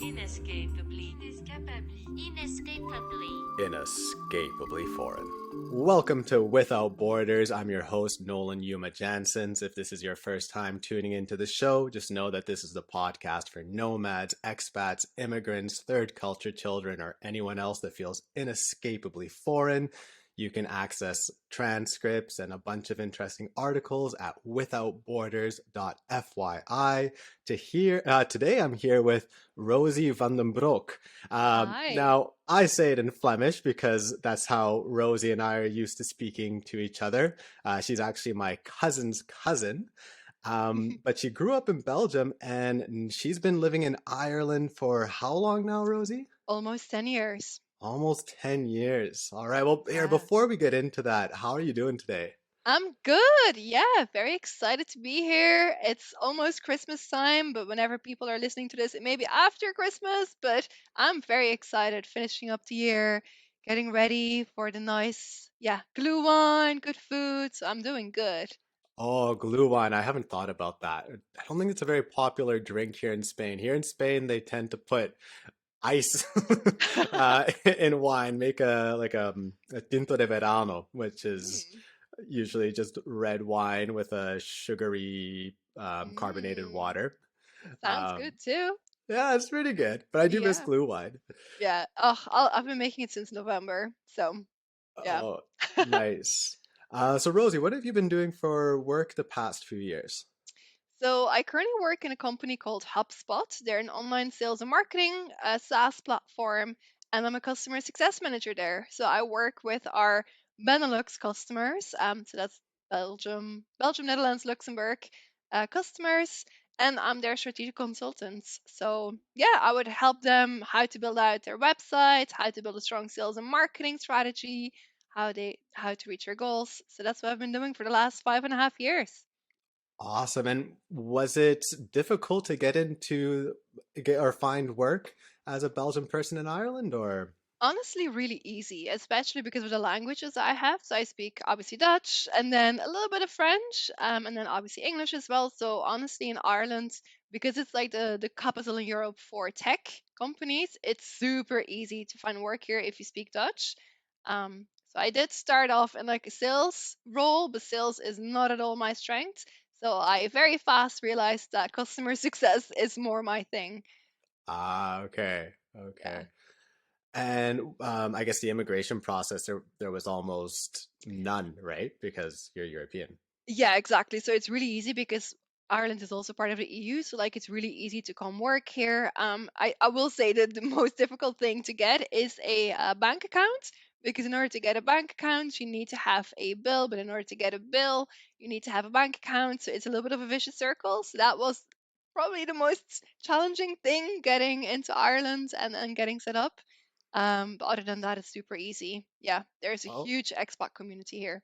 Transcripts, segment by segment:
Inescapably. Inescapably foreign. Welcome to Without Borders. I'm your host, Nolan Yuma Jansons. If this is your first time tuning into the show, just know that this is the podcast for nomads, expats, immigrants, third culture children, or anyone else that feels inescapably foreign. You can access transcripts and a bunch of interesting articles at withoutborders.fyi. Today I'm here with Rosie van den Broek. Hi. Now, I say it in Flemish because that's how Rosie and I are used to speaking to each other. She's actually my cousin's cousin, but she grew up in Belgium and she's been living in Ireland for how long now, Rosie? Almost 10 years. Almost 10 years. All right. Well, here, Yeah. before we get into that, how are you doing today? I'm good. Yeah, very excited to be here. It's almost Christmas time, but whenever people are listening to this, it may be after Christmas, but I'm very excited finishing up the year, getting ready for the nice, glue wine, good food. So I'm doing good. Oh, glue wine. I haven't thought about that. I don't think it's a very popular drink here in Spain. Here in Spain, they tend to put ice in wine, make a tinto de verano, which is Mm, usually just red wine with a sugary carbonated mm, water. sounds Um, good too. yeah, it's pretty good, but I do miss Yeah. glue wine. Yeah. Oh, I've been making it since November. So, yeah. Oh, nice. So Rosie, what have you been doing for work the past few years? So I currently work in a company called HubSpot. They're an online sales and marketing SaaS platform, and I'm a customer success manager there. So I work with our Benelux customers. So that's Belgium, Netherlands, Luxembourg customers, and I'm their strategic consultant. So yeah, I would help them how to build out their website, how to build a strong sales and marketing strategy, how to reach their goals. So that's what I've been doing for the last 5.5 years. Awesome. And was it difficult to get or find work as a Belgian person in Ireland or? Honestly, really easy, especially because of the languages I have. So I speak obviously Dutch and then a little bit of French, and then obviously English as well. So honestly, in Ireland, because it's like the capital in Europe for tech companies, it's super easy to find work here if you speak Dutch. So I did start off in like a sales role, but sales is not at all my strength. So I very fast realized that customer success is more my thing. Ah, okay. Yeah. Okay. And I guess the immigration process there was almost none, right? Because you're European. Yeah, exactly. So it's really easy because Ireland is also part of the EU. So like it's really easy to come work here. I will say that the most difficult thing to get is a bank account because in order to get a bank account, you need to have a bill. But in order to get a bill, you need to have a bank account. So it's a little bit of a vicious circle. So that was probably the most challenging thing getting into Ireland and getting set up. But other than that, it's super easy. Yeah, there's a Oh, huge expat community here.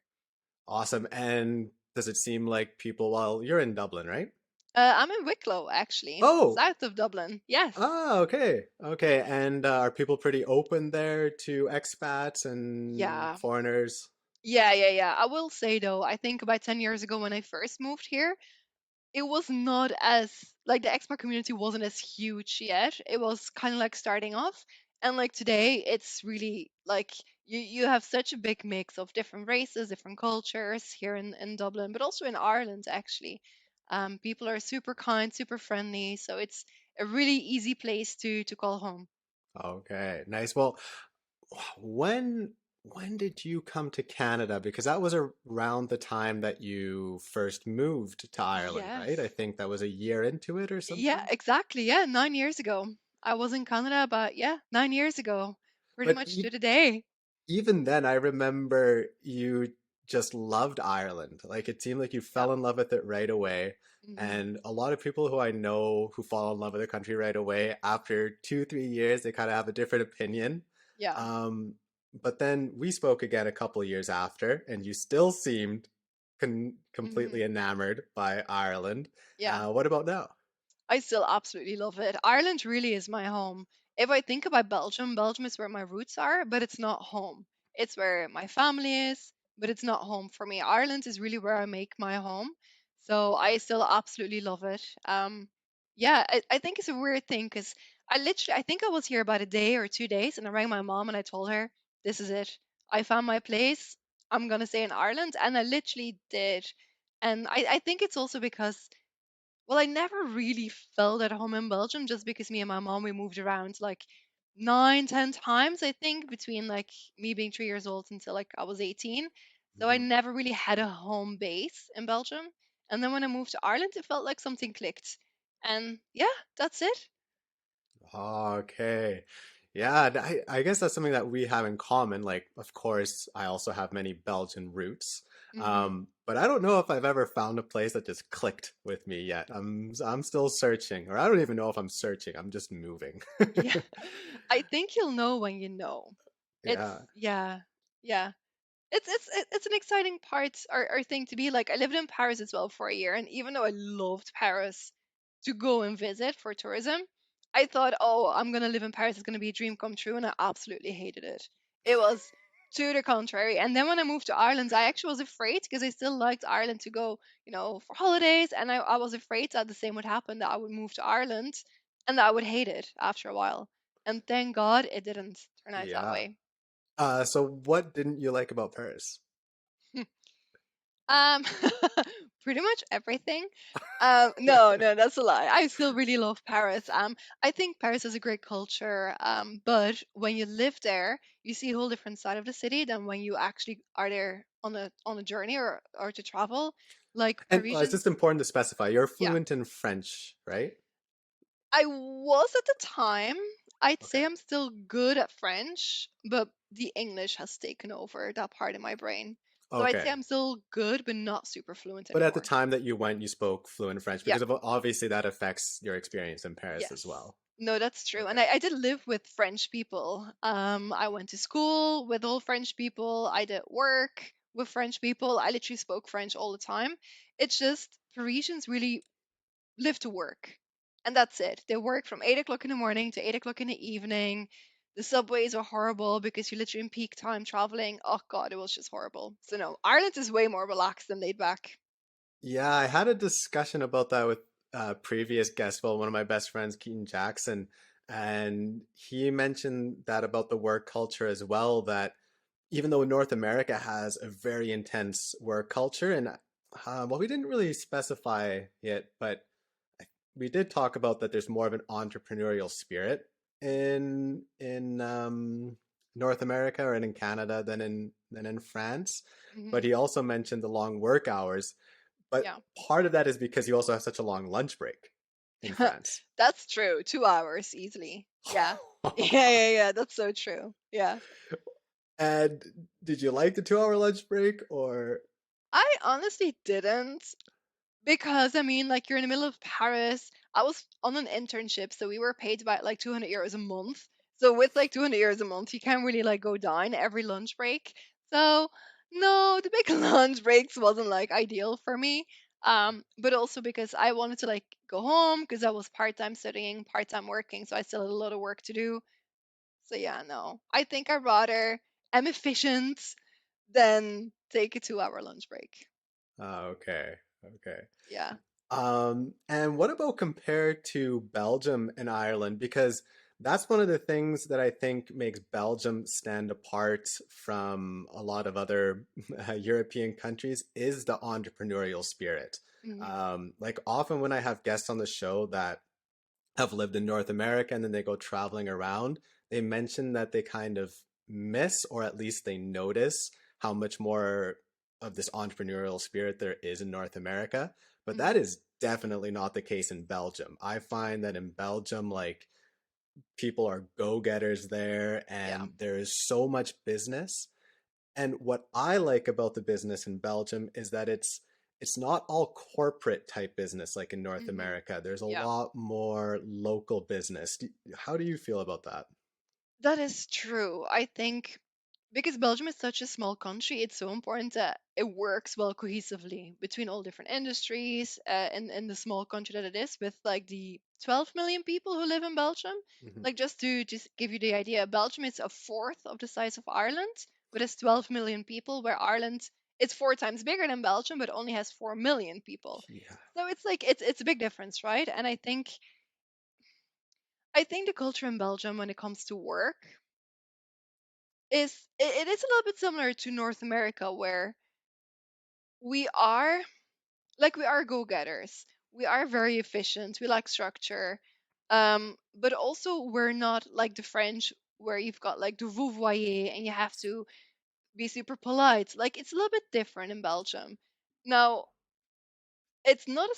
awesome. And does it seem like people, well, you're in Dublin, right? I'm in Wicklow, actually, Oh, south of Dublin. Yes. okay. Okay. And are people pretty open there to expats and Yeah. foreigners? Yeah. I will say though, I think about 10 years ago when I first moved here, it was not as like the expat community wasn't as huge yet. It was kind of like starting off. And like today, it's really like you have such a big mix of different races, different cultures here in Dublin, but also in Ireland, actually. People are super kind, super friendly. So it's a really easy place to call home. Okay, nice. Well, when when did you come to Canada? Because that was around the time that you first moved to Ireland, right? I Yes. think that was a year into it or Yeah, something. exactly. Yeah, 9 years ago. I was in Canada, but yeah, 9 years ago. Pretty But much to the day. even then, I remember you just loved Ireland. Like it seemed like you Yeah. fell in love with it right away. hmm And a lot of people who I know who fall in love with the country right away, after 2, 3 years, they kind of have a different opinion. Yeah. Um, but then we spoke again a couple of years after, and you still seemed completely hmm enamored by Ireland. Yeah. What about now? I still absolutely love it. Ireland really is my home. If I think about Belgium, Belgium is where my roots are, but it's not home. It's where my family is, but it's not home for me. Ireland is really where I make my home. So I Okay. still absolutely love it. Yeah, I think it's a weird thing because I think I was here about a day or 2 days, and I rang my mom and I told her, "This is it. I found my place. I'm gonna stay in Ireland," and I literally did. And I think it's also because, well, I never really felt at home in Belgium just because me and my mom, we moved around like 9, 10 times, I think, between like me being 3 years old until like I was 18. So I Mhm. never really had a home base in Belgium. And then when I moved to Ireland, it felt like something clicked. And yeah, that's it. Okay. Yeah, I guess that's something that we have in common. Like, of course, I also have many Belgian roots. Hmm. But I don't know if I've ever found a place that just clicked with me yet. I'm still searching, or I don't even know if I'm searching. I'm just moving. Yeah, I think you'll know when you know. It's, Yeah. yeah, yeah. It's an exciting part or thing to be like. I lived in Paris as well for a year, and even though I loved Paris to go and visit for tourism, I thought, oh, I'm gonna live in Paris. It's gonna be a dream come true, and I absolutely hated it. It was to the contrary. And then when I moved to Ireland, I actually was afraid because I still liked Ireland to go, for holidays, and I was afraid that the same would happen, that I would move to Ireland and that I would hate it after a while. And thank God it didn't turn out that Yeah. way. So what didn't you like about Paris? Um, pretty much everything. No, no, that's a lie. I still really love Paris. I think Paris has a great culture. But when you live there, you see a whole different side of the city than when you actually are there on a journey or to travel. Like And it's Parisians, just important to specify, you're yeah. fluent in French, right? I was at the time. I'd Okay. say I'm still good at French, but the English has taken over that part of my brain. So I'd say Okay. I'm still good, but not super fluent But at the anymore. time that you went, you spoke fluent French Yeah. because obviously that affects your experience in Paris as Yes. well. No, that's true. And Okay. I did live with French people. I went to school with all French people. I did work with French people. I literally spoke French all the time. It's just Parisians really live to work. And that's it. They work from 8 o'clock in the morning to 8 o'clock in the evening. The subways are horrible because you're literally in peak time traveling. Oh God, it was just horrible. So no, Ireland is way more relaxed and laid back. Yeah, I had a discussion about that with previous guest, well, one of my best friends, Keaton Jackson, and he mentioned that about the work culture as well, that even though North America has a very intense work culture, and well, we didn't really specify it, but we did talk about that there's more of an entrepreneurial spirit in North America and in Canada than in France. But Hmm. he also mentioned the long work hours. But Yeah. part of that is because you also have such a long lunch break in France. That's true. 2 hours easily. Yeah. Yeah, yeah, yeah. That's so true. Yeah. And did you like the 2 hour lunch break or? I honestly didn't because I mean, like, you're in the middle of Paris. I was on an internship, so we were paid about like 200 euros a month. So with like 200 euros a month, you can't really like go down every lunch break. So no, the big lunch breaks wasn't like ideal for me. But also because I wanted to like go home because I was part-time studying, part-time working, so I still had a lot of work to do. So yeah, no. I think I'd rather am efficient than take a 2 hour lunch break. Oh, okay, okay. Yeah. And what about compared to Belgium and Ireland? Because that's one of the things that I think makes Belgium stand apart from a lot of other European countries is the entrepreneurial spirit. Hmm. Like often when I have guests on the show that have lived in North America and then they go traveling around, they mention that they kind of miss, or at least they notice, how much more of this entrepreneurial spirit there is in North America. But that Hmm. is definitely not the case in Belgium. I find that in Belgium, like people are go-getters there Yeah. and there is so much business. And what I like about the business in Belgium is that it's not all corporate type business like in North Hmm. America. There's a Yeah. lot more local business. How do you feel about that? That is true. I think because Belgium is such a small country, it's so important that it works well cohesively between all different industries in the small country that it is, with like the 12 million people who live in Belgium. Mhm. Like, just to just give you the idea, Belgium is a fourth of the size of Ireland, but it's 12 million people, where Ireland is 4 times bigger than Belgium, but only has 4 million people. Yeah. So it's like it's a big difference, right? And I think I think the culture in Belgium when it comes to work it is a little bit similar to North America where we are we are go-getters. We are very efficient. We like structure. But also we're not like the French where you've got like the vouvoyer and you have to be super polite. Like it's a little bit different in Belgium. Now, it's not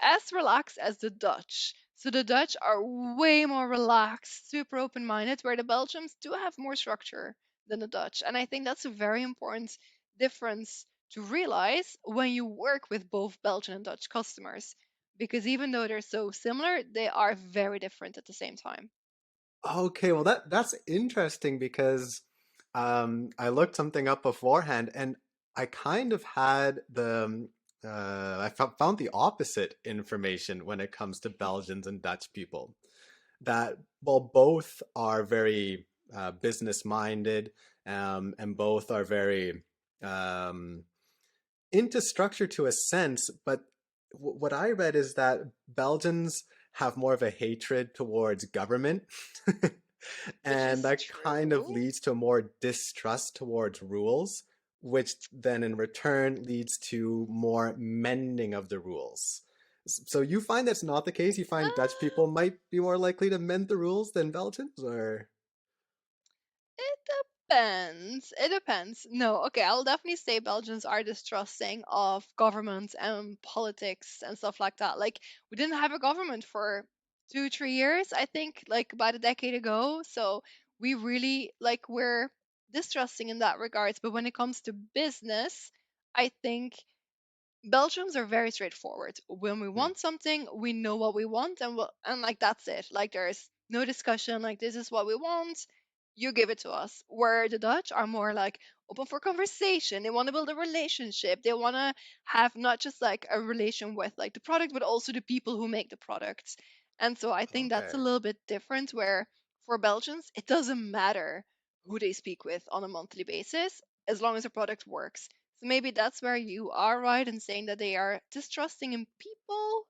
as relaxed as the Dutch. So the Dutch are way more relaxed, super open-minded, where the Belgians do have more structure than the Dutch. And I think that's a very important difference to realize when you work with both Belgian and Dutch customers. Because even though they're so similar, they are very different at the same time. Okay, well that's interesting because I looked something up beforehand and I kind of had found the opposite information when it comes to Belgians and Dutch people. That well, both are very business minded, and both are very um, into structure to a sense, but what I read is that Belgians have more of a hatred towards government. Which And is that kind of true. leads to more distrust towards rules, which then in return leads to more mending of the rules. So you find that's not the case? You find Dutch Uh, people might be more likely to mend the rules than Belgians, or? It depends. It depends. No, okay, I'll definitely say Belgians are distrusting of government and politics and stuff like that. Like, we didn't have a government for 2, 3 years, I think, like about a decade ago. So we really, we're distrusting in that regards. But when it comes to business, I think Belgians are very straightforward. When we Hmm, want something, we know what we want, and like that's it. Like there's no discussion. Like this is what we want, you give it to us. Where the Dutch are more like open for conversation. They want to build a relationship. They want to have not just like a relation with like the product, but also the people who make the products. And so I think that's a okay. little bit different. Where for Belgians, it doesn't matter who they speak with on a monthly basis as long as the product works. So maybe that's where you are right in saying that they are distrusting in people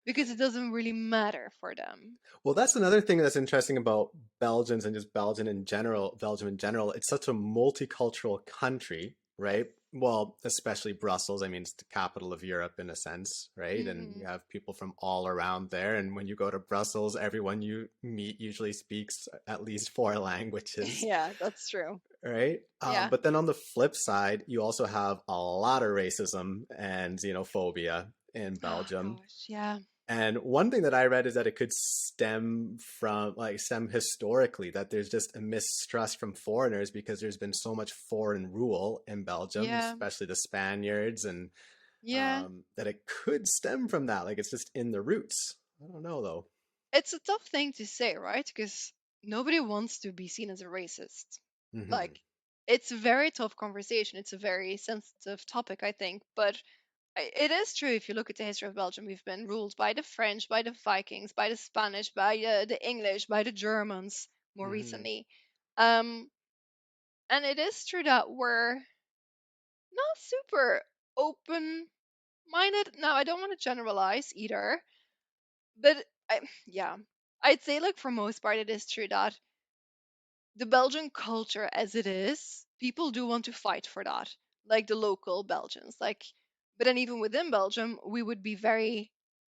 because it doesn't really matter for them. Well, that's another thing that's interesting about Belgians and just Belgium in general. It's such a multicultural country, right? Well, especially Brussels. I mean, it's the capital of Europe in a sense, right? And Hmm. you have people from all around there. And when you go to Brussels, everyone you meet usually speaks at least four languages, Yeah, that's true. right? Yeah. But then on the flip side, you also have a lot of racism and xenophobia in Oh Belgium. gosh, yeah. And one thing that I read is that it could stem historically, that there's just a mistrust from foreigners because there's been so much foreign rule in Belgium, Yeah. especially the Spaniards, and Yeah. that it could stem from that. Like it's just in the roots. I don't know though. It's a tough thing to say, right? Because nobody wants to be seen as a racist. Hmm. Like, it's a very tough conversation. It's a very sensitive topic, I think. But it is true if you look at the history of Belgium, we've been ruled by the French, by the Vikings, by the Spanish, by the English, by the Germans more Hmm. recently. Um, and it is true that we're not super open minded. Now, I don't want to generalize either, but yeah, I'd say like for most part, it is true that the Belgian culture as it is, people do want to fight for that, like the local Belgians. But then even within Belgium, we would be very.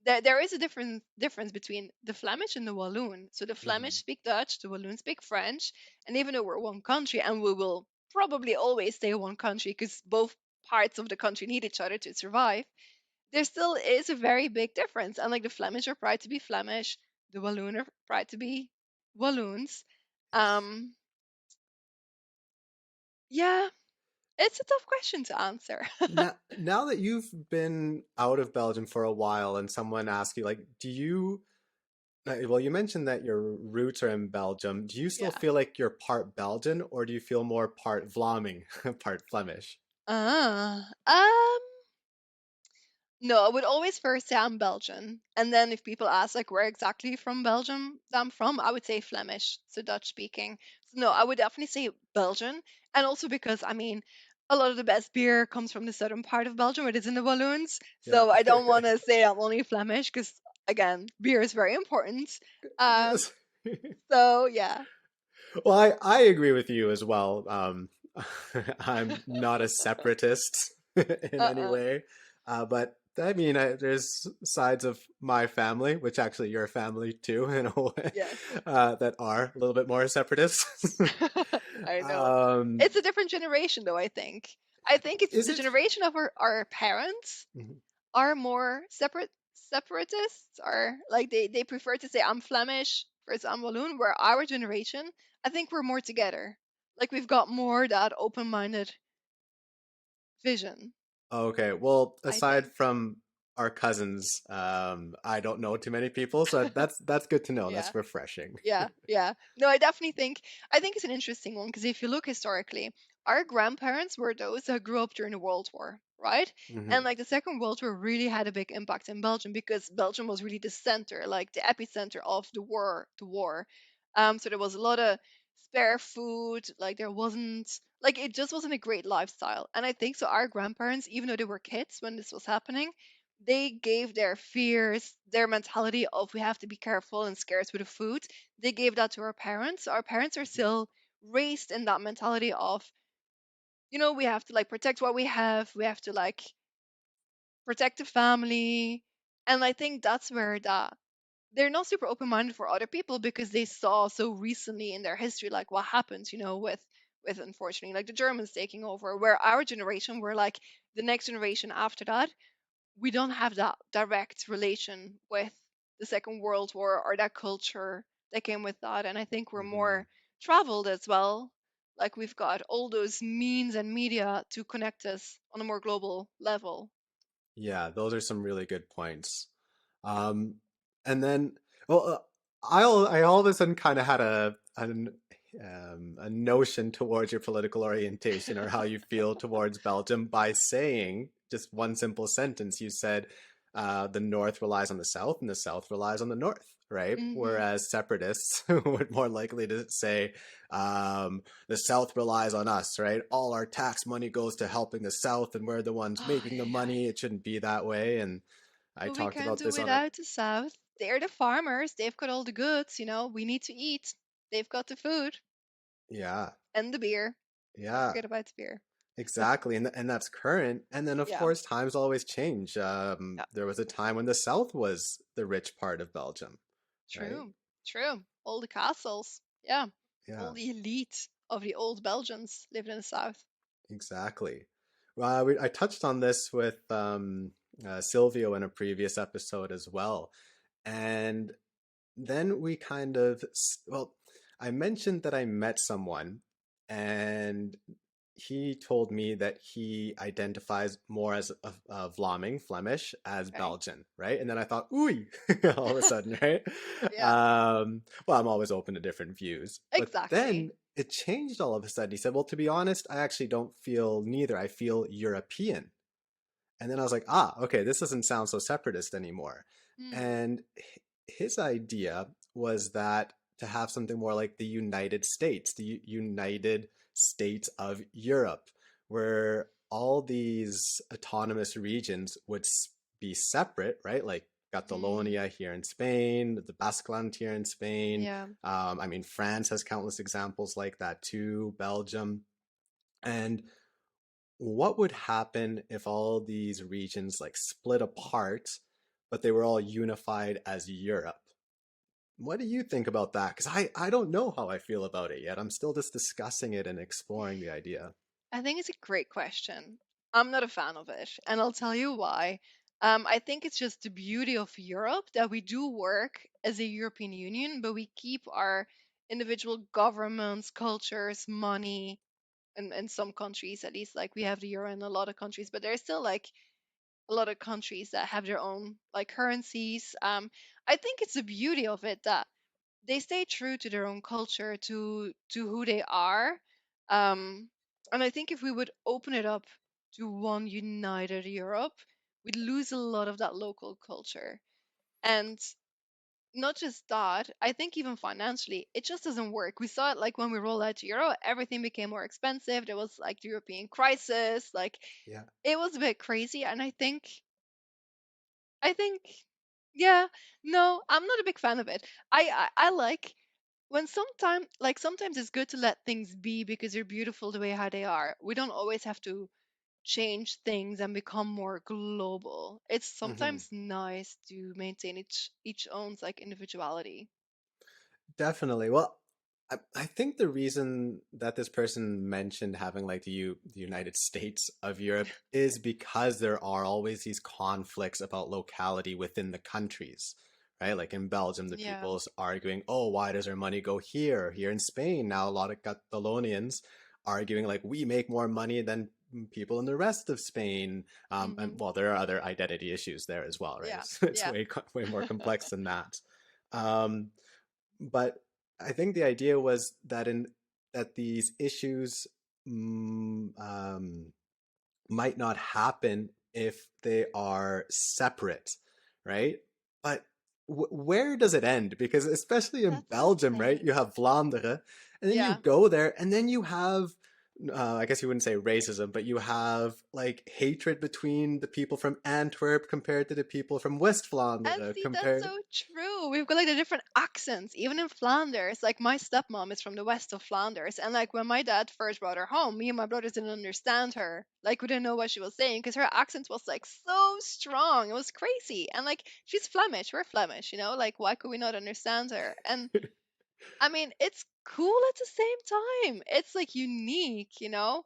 There is a difference between the Flemish and the Walloon. So the Flemish Hmm. speak Dutch, the Walloon speak French, and even though we're one country, and we will probably always stay one country because both parts of the country need each other to survive, there still is a very big difference. And like the Flemish are proud to be Flemish, the Walloon are proud to be Walloons. Yes. Um, yeah, it's a tough question to answer. Now that you've been out of Belgium for a while, and someone asks you, like, do you well, you mentioned that your roots are in Belgium. Do you still Yeah. feel like you're part Belgian, or do you feel more part Vlaming, part Flemish? Ah. No, I would always first say I'm Belgian. And then if people ask like where exactly from Belgium I'm from, I would say Flemish, so Dutch speaking. So no, I would definitely say Belgian. And also because I mean a lot of the best beer comes from the southern part of Belgium, it is in the Walloons. Yeah. So I don't want to say I'm only Flemish because again, beer is very important. Um Yes. So yeah. Well, I agree with you as well. I'm not a separatist in any Uh-uh. way, but I mean, there's sides of my family, which actually your family too, in a way, Yes. that are a little bit more separatist. I know. um, It's a different generation though, I think. I think it's is the it? generation of our parents Mhm. are more separatists, or like they prefer to say I'm Flemish versus I'm Walloon, where our generation, I think we're more together. Like we've got more that open-minded vision, Okay, well, I aside think. from our cousins, I don't know too many people, so that's good to know. Yeah. That's refreshing. Yeah, yeah. No, I think it's an interesting one because if you look historically, our grandparents were those that grew up during the World War, right? Hmm. And like the Second World War really had a big impact in Belgium because Belgium was really the center, like the epicenter of the war. So there was a lot of spare food, like there wasn't like it just wasn't a great lifestyle. And I think so our grandparents, even though they were kids when this was happening, they gave their fears, their mentality of we have to be careful and scarce with the food, they gave that to our parents. Our parents are still raised in that mentality of, we have to like protect what we have, we have to like protect the family. And I think that's where that they're not super open minded for other people because they saw so recently in their history like what happened, with unfortunately like the Germans taking over, where our generation were like the next generation after that, we don't have that direct relation with the Second World War or that culture that came with that. And I think we're Hmm. more traveled as well. Like we've got all those means and media to connect us on a more global level. Yeah, those are some really good points. Um, and then, well, I all of a sudden kind of had a notion towards your political orientation or how you feel towards Belgium by saying just one simple sentence. You said the North relies on the South and the South relies on the North, right? Hmm. Whereas separatists would more likely to say the South relies on us, right? All our tax money goes to helping the South, and we're the ones Oh, making the yeah, yeah. money. It shouldn't be that way. And I But we talked can't about do this on a without the South. They're the farmers. They've got all the goods, we need to eat. They've got the food yeah, and the beer. Don't yeah, forget about the beer. exactly, and that's current. And then of Yeah. course times always change. Yeah. There was a time when the South was the rich part of Belgium, right? True. True. All the castles. Yeah. Yeah, All the elite of the old Belgians lived in the south. exactly. Well, I touched on this with Silvio in a previous episode as well, and then we kind of, well, I mentioned that I met someone, and he told me that he identifies more as a Vlaming, Flemish, as Okay. Belgian, right? And then I thought, ooh, all of a sudden, right? Yeah. Well, I'm always open to different views. But then Exactly. it changed all of a sudden. He said, well, to be honest, I actually don't feel neither. I feel European. And then I was like, okay, this doesn't sound so separatist anymore. Hmm. And his idea was that to have something more like the United States, the United States of Europe, where all these autonomous regions would be separate, right? Like Hmm. Catalonia here in Spain, the Basqueland here in Spain. Yeah. I mean, France has countless examples like that too, Belgium. And what would happen if all these regions like split apart, but they were all unified as Europe? What do you think about that? Because I don't know how I feel about it yet. I'm still just discussing it and exploring the idea. I think it's a great question. I'm not a fan of it, and I'll tell you why. I think it's just the beauty of Europe that we do work as a European Union, but we keep our individual governments, cultures, money, in some countries at least. Like we have the euro in a lot of countries, but there's still like a lot of countries that have their own like currencies. I think it's the beauty of it that they stay true to their own culture, to who they are. Um, and I think if we would open it up to one united Europe, we'd lose a lot of that local culture. And not just that, I think even financially, it just doesn't work. We saw it like when we rolled out euro, everything became more expensive. There was like the European crisis, like Yeah. it was a bit crazy. And I think, yeah, no, I'm not a big fan of it. I like when sometimes it's good to let things be because they're beautiful the way how they are. We don't always have to change things and become more global. It's Hmm. sometimes nice to maintain each own's like individuality. Definitely. Well, I think the reason that this person mentioned having like the United States of Europe is because there are always these conflicts about locality within the countries, right? Like in Belgium, the Yeah. people's arguing, "Oh, why does our money go here?" Here in Spain, now a lot of Catalonians arguing like we make more money than people in the rest of Spain. And Hmm. well, there are other identity issues there as well, right? Yeah. It's Yeah. way more complex than that. Um, but I think the idea was that in that these issues might not happen if they are separate, right? But where does it end? Because especially in That's the Belgium, right, you thing. have Vlaanderen, and then you Yeah. go there, and then you have, I guess you wouldn't say racism, but you have like hatred between the people from Antwerp compared to the people from West And Vlaanderen, see, that's compared. so true. We've got like the different accents, even in Flanders. Like my stepmom is from the west of Flanders, and like when my dad first brought her home, me and my brothers didn't understand her. Like we didn't know what she was saying because her accent was like so strong. It was crazy. And like she's Flemish, we're Flemish, Like why could we not understand her? And I mean, it's cool at the same time. It's like unique. Yeah,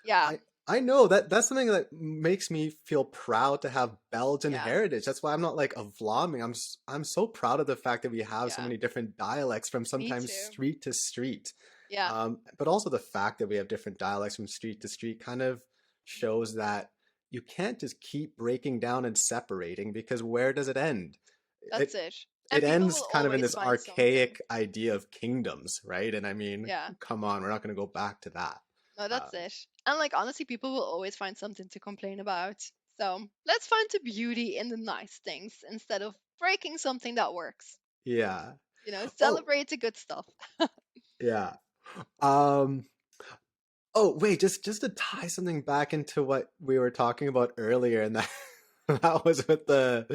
I I know that that's something that makes me feel proud to have Belgian yeah, heritage. That's why I'm not like a Vlaming. I'm so proud of the fact that we have so yeah. many different dialects from Me sometimes too. street to street. Yeah. But also the fact that we have different dialects from street to street kind of shows that you can't just keep breaking down and separating because where does it end? That's it. It And people ends will kind of in always this find something. archaic idea of kingdoms, right? And I mean, Yeah. come on, we're not going to go back to that. No, Uh, that's it. And like honestly, people will always find something to complain about. So let's find the beauty in the nice things instead of breaking something that works. yeah. Oh, Celebrate the good stuff. yeah. Um, oh, wait, just to tie something back into what we were talking about earlier, and that that was with the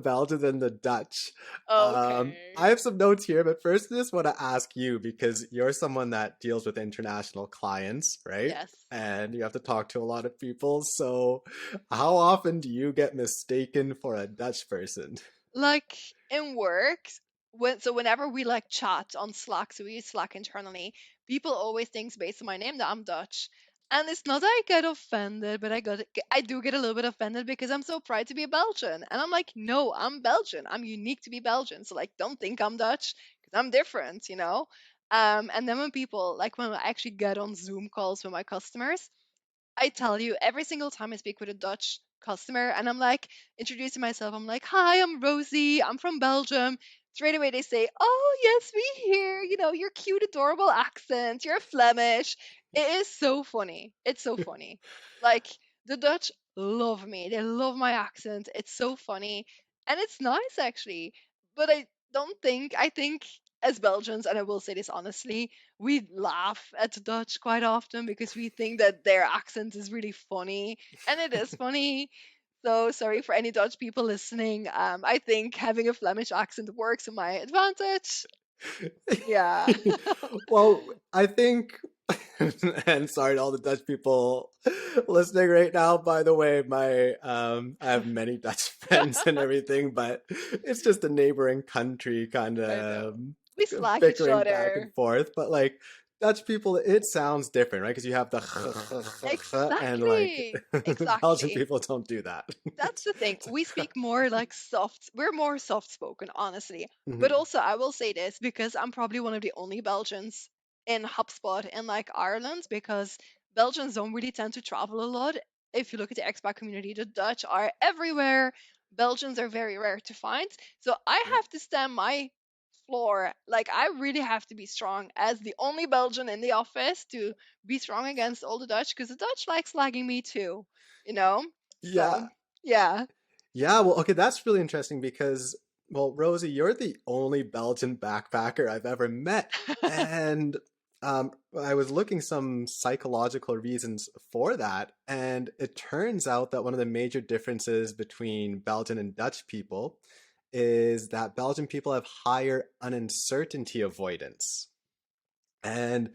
Belgians and the Dutch. I Okay. have some notes here, but first I just want to ask you because you're someone that deals with international clients, right? Yes. And you have to talk to a lot of people. So, how often do you get mistaken for a Dutch person? Like in work, whenever we like chat on Slack, so we use Slack internally, people always think based on my name that I'm Dutch. And it's not that I get offended, but I do get a little bit offended because I'm so proud to be a Belgian. And I'm like, no, I'm Belgian. I'm unique to be Belgian. So like don't think I'm Dutch because I'm different. And then when people like when I actually get on Zoom calls with my customers, I tell you, every single time I speak with a Dutch customer and I'm like introducing myself, I'm like, hi, I'm Rosie, I'm from Belgium. Straight away they say, oh, yes, we hear, your cute, adorable accent, you're Flemish. It is so funny. It's so funny. Like, the Dutch love me, they love my accent. It's so funny. And it's nice, actually. But I think as Belgians, and I will say this honestly, we laugh at the Dutch quite often because we think that their accent is really funny, and it is funny. So sorry for any Dutch people listening. I think having a Flemish accent works to my advantage. Yeah. Well, I think, and sorry to all the Dutch people listening right now. By the way, I have many Dutch friends and everything, but it's just a neighboring country kind I know. of We slag each bickering back and other. forth. But like Dutch people, it sounds different, right? Because you have the and like Exactly. Belgian Exactly. people don't do that. That's the thing. We speak more like soft. We're more soft spoken, honestly. But Mhm. also, I will say this because I'm probably one of the only Belgians in HubSpot in like Ireland because Belgians don't really tend to travel a lot. If you look at the expat community, the Dutch are everywhere. Belgians are very rare to find. So I Yeah. have to stand my floor. Like I really have to be strong as the only Belgian in the office to be strong against all the Dutch because the Dutch like slagging me too, you know? So Yeah. yeah. Yeah, well, okay, that's really interesting because, well, Rosie, you're the only Belgian backpacker I've ever met. And I was looking some psychological reasons for that, and it turns out that one of the major differences between Belgian and Dutch people is that Belgian people have higher uncertainty avoidance. And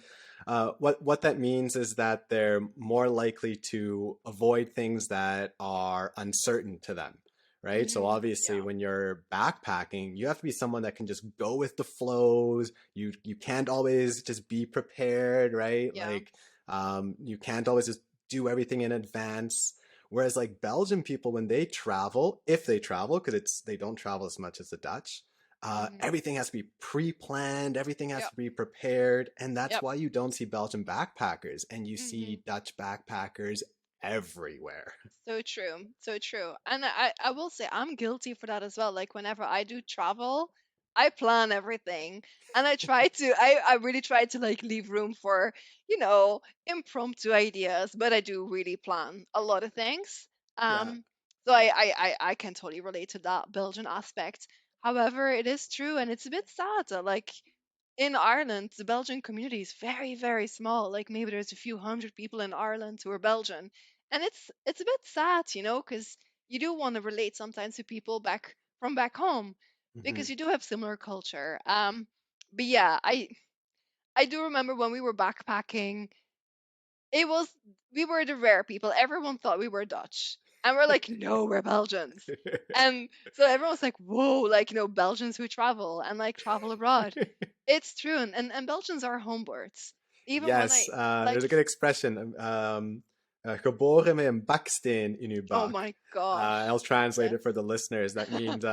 what that means is that they're more likely to avoid things that are uncertain to them, right? So obviously, Yeah. when you're backpacking, you have to be someone that can just go with the flows. You can't always just be prepared, right? Yeah. Like you can't always just do everything in advance. Whereas like Belgian people, when they travel, if they travel, because it's they don't travel as much as the Dutch, Hmm. everything has to be pre-planned, everything has Yep. to be prepared, and that's Yep. why you don't see Belgian backpackers and you Hmm. see Dutch backpackers everywhere. So true. So true. And I will say I'm guilty for that as well. Like whenever I do travel, I plan everything. And I really try to like leave room for, impromptu ideas, but I do really plan a lot of things. Yeah. Um, so I can totally relate to that Belgian aspect. However, it is true and it's a bit sad that like in Ireland, the Belgian community is very, very small. Like maybe there's a few hundred people in Ireland who are Belgian, and it's a bit sad, because you do want to relate sometimes to people back home Hmm. because you do have similar culture. But yeah, I do remember when we were backpacking, it was we were the rare people. Everyone thought we were Dutch, and we're like, no, we're Belgians. And so everyone was like, whoa, like Belgians who travel and like travel abroad. It's true, and Belgians are homebirds. Even when Yes, I like, there's a good expression. Geboren met een baksteen in uw oh bak. my gosh, I'll translate yes, it for the listeners. That means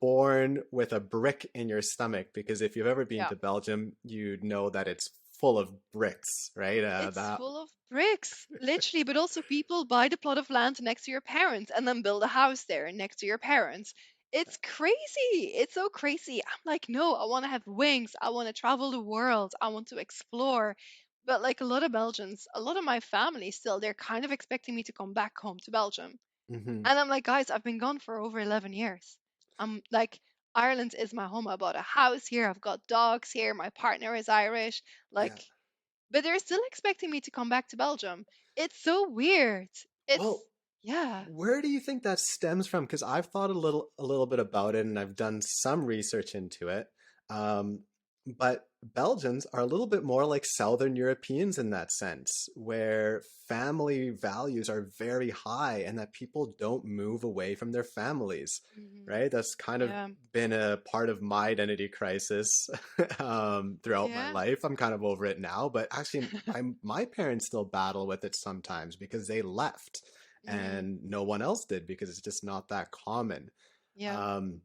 born with a brick in your stomach. Because if you've ever been yeah, to Belgium, you know that it's full of bricks, right? it's That full of bricks, literally. But also, people buy the plot of land next to your parents and then build a house there next to your parents. It's crazy. It's so crazy. I'm like, no, I want to have wings. I want to travel the world. I want to explore. But like a lot of Belgians, a lot of my family still, they're kind of expecting me to come back home to Belgium. hmm. And I'm like, guys, I've been gone for over 11 years. I'm like, Ireland is my home. I bought a house here. I've got dogs here. My partner is Irish. Yeah. Like, but they're still expecting me to come back to Belgium. It's so weird. It's, Well, yeah. where do you think that stems from? Because I've thought a little bit about it, and I've done some research into it. Um, but Belgians are a little bit more like Southern Europeans in that sense, where family values are very high, and that people don't move away from their families, Hmm. right? That's kind of Yeah. been a part of my identity crisis throughout my Yeah. life. I'm kind of over it now, but actually, my parents still battle with it sometimes because they left Hmm. and no one else did because it's just not that common. Yeah. Um,